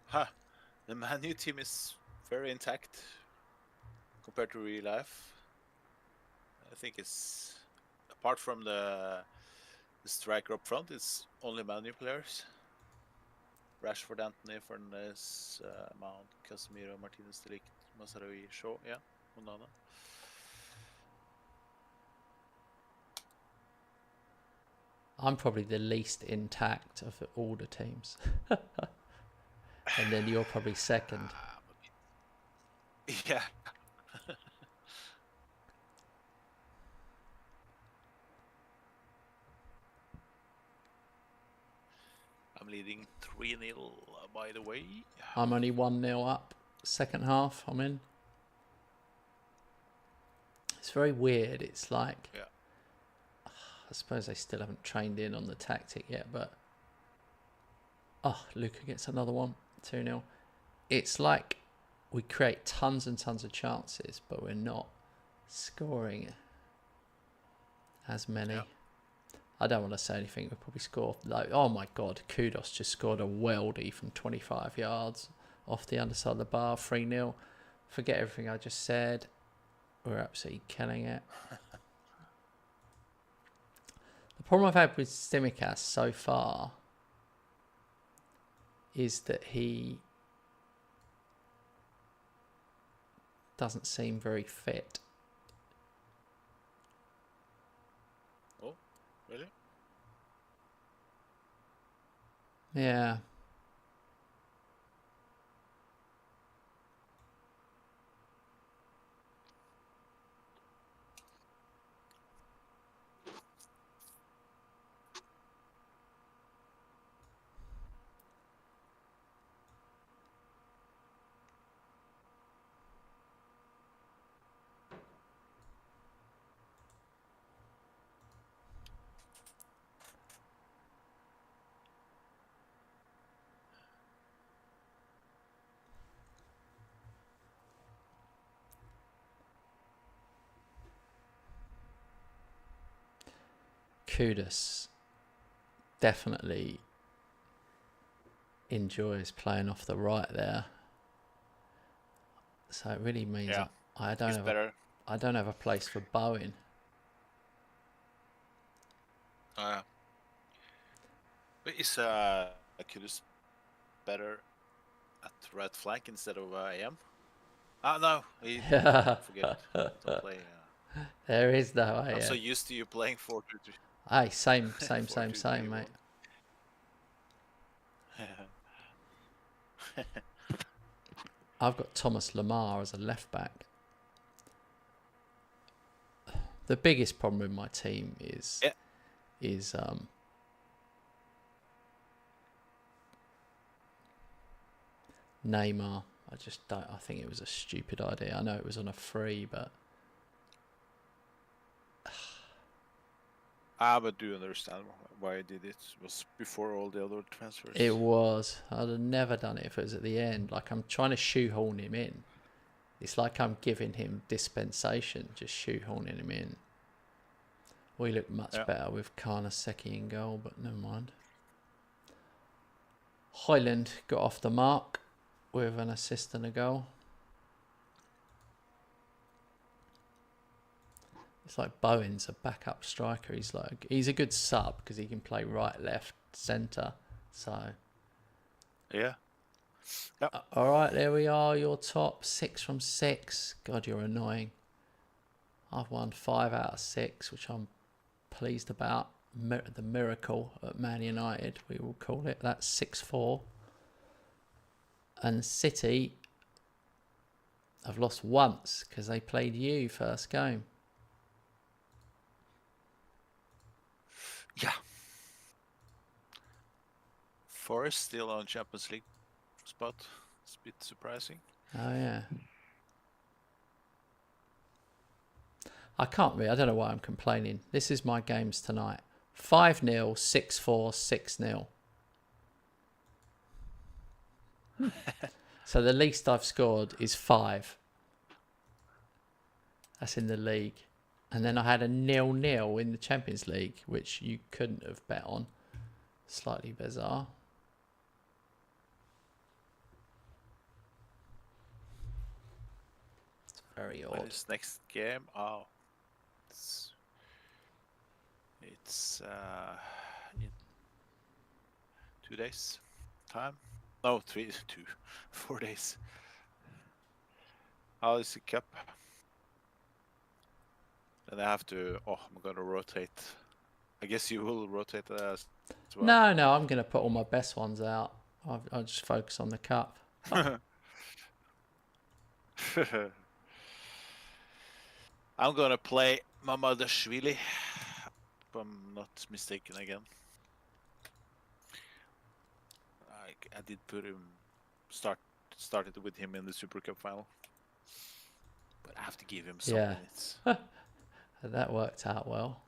Ha! The Man U team is very intact compared to real life. I think it's apart from the striker up front, it's only Man U players. Rashford, Anthony, Fernandes, Mount, Casemiro, Martinez, De Ligt, Mazraoui, Shaw, yeah, Onana. I'm probably the least intact of all the teams. And then you're probably second. Yeah. I'm leading 3-0, by the way. I'm only 1-0 up. Second half, I'm in. It's very weird. It's like, Yeah. I suppose they still haven't trained in on the tactic yet, but oh, Luca gets another one, 2-0. It's like we create tons and tons of chances, but we're not scoring as many. Yeah. I don't want to say anything. We'll probably score like, oh my god, Kudos just scored a weldy from 25 yards off the underside of the bar, 3-0. Forget everything I just said. We're absolutely killing it. The problem I've had with Simikas so far is that he doesn't seem very fit. Oh, really? Yeah. Kudos definitely enjoys playing off the right there. So it really means Yeah, I don't he's have better. I don't have a place for Bowen. But is Kudus better at right flank instead of AM? Ah, no, he forget it. Don't play. There is though. I'm so used to you playing 4-2-3. Hey, same, 4-2-3-1. mate. I've got Thomas Lamar as a left back. The biggest problem with my team is Yeah. Neymar. I just don't. I think it was a stupid idea. I know it was on a free, but but do you understand why I did it? It was before all the other transfers. it was. I'd have never done it if it was at the end. Like, I'm trying to shoehorn him in. It's like I'm giving him dispensation, just shoehorning him in. We look much better with Karnaseki in goal, but never mind. Highland got off the mark with an assist and a goal. It's like Bowen's a backup striker. He's a good sub because he can play right, left, centre. So Yeah. all right, there we are. Your top 6 from 6. God, you're annoying. I've won 5 out of 6, which I'm pleased about. The miracle at Man United, we will call it. That's 6-4. And City have lost once because they played you first game. Yeah. Forest still on Champions League spot. It's a bit surprising. Oh, yeah. I can't really. I don't know why I'm complaining. This is my games tonight. 5-0, 6-4, 6-0. So the least I've scored is 5. That's in the league. And then I had a 0-0 in the Champions League, which you couldn't have bet on. Slightly bizarre. It's very What odd. is next game? Oh, it's in 2 days time. No, 4 days. How is the cup? Then I have to. Oh, I'm gonna rotate. I guess you will rotate as well. No, I'm going to put all my best ones out. I'll just focus on the cup. I'm gonna play Mamadashvili, if I'm not mistaken again. I did put him started with him in the Super Cup final, but I have to give him some minutes. That worked out well.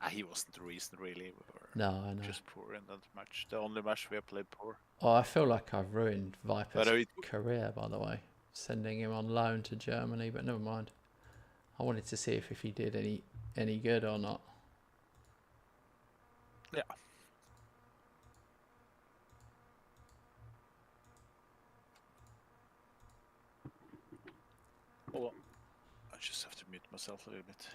He wasn't the reason really. We were No, I know. just poor in that match. The only match we have played poor. Oh, I feel like I've ruined Viper's But career, by the way. Sending him on loan to Germany, but never mind. I wanted to see if he did any good or not. Yeah. Hold on. I just have to mute myself a little bit.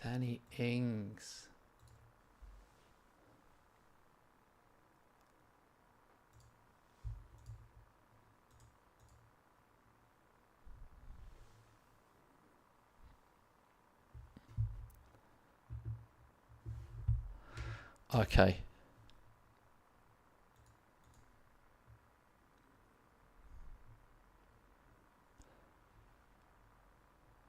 Danny Ings. Okay.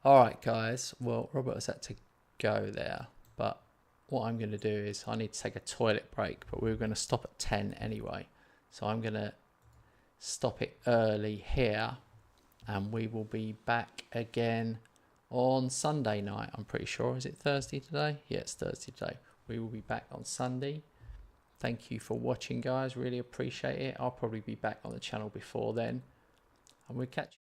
All right, guys. Well, Robert has had to go there, but what I'm going to do is I need to take a toilet break, but we were going to stop at 10 anyway. So I'm going to stop it early here, and we will be back again on Sunday night, I'm pretty sure. Is it Thursday today? Yeah, it's Thursday today. We will be back on Sunday. Thank you for watching, guys. Really appreciate it. I'll probably be back on the channel before then. And we'll catch you.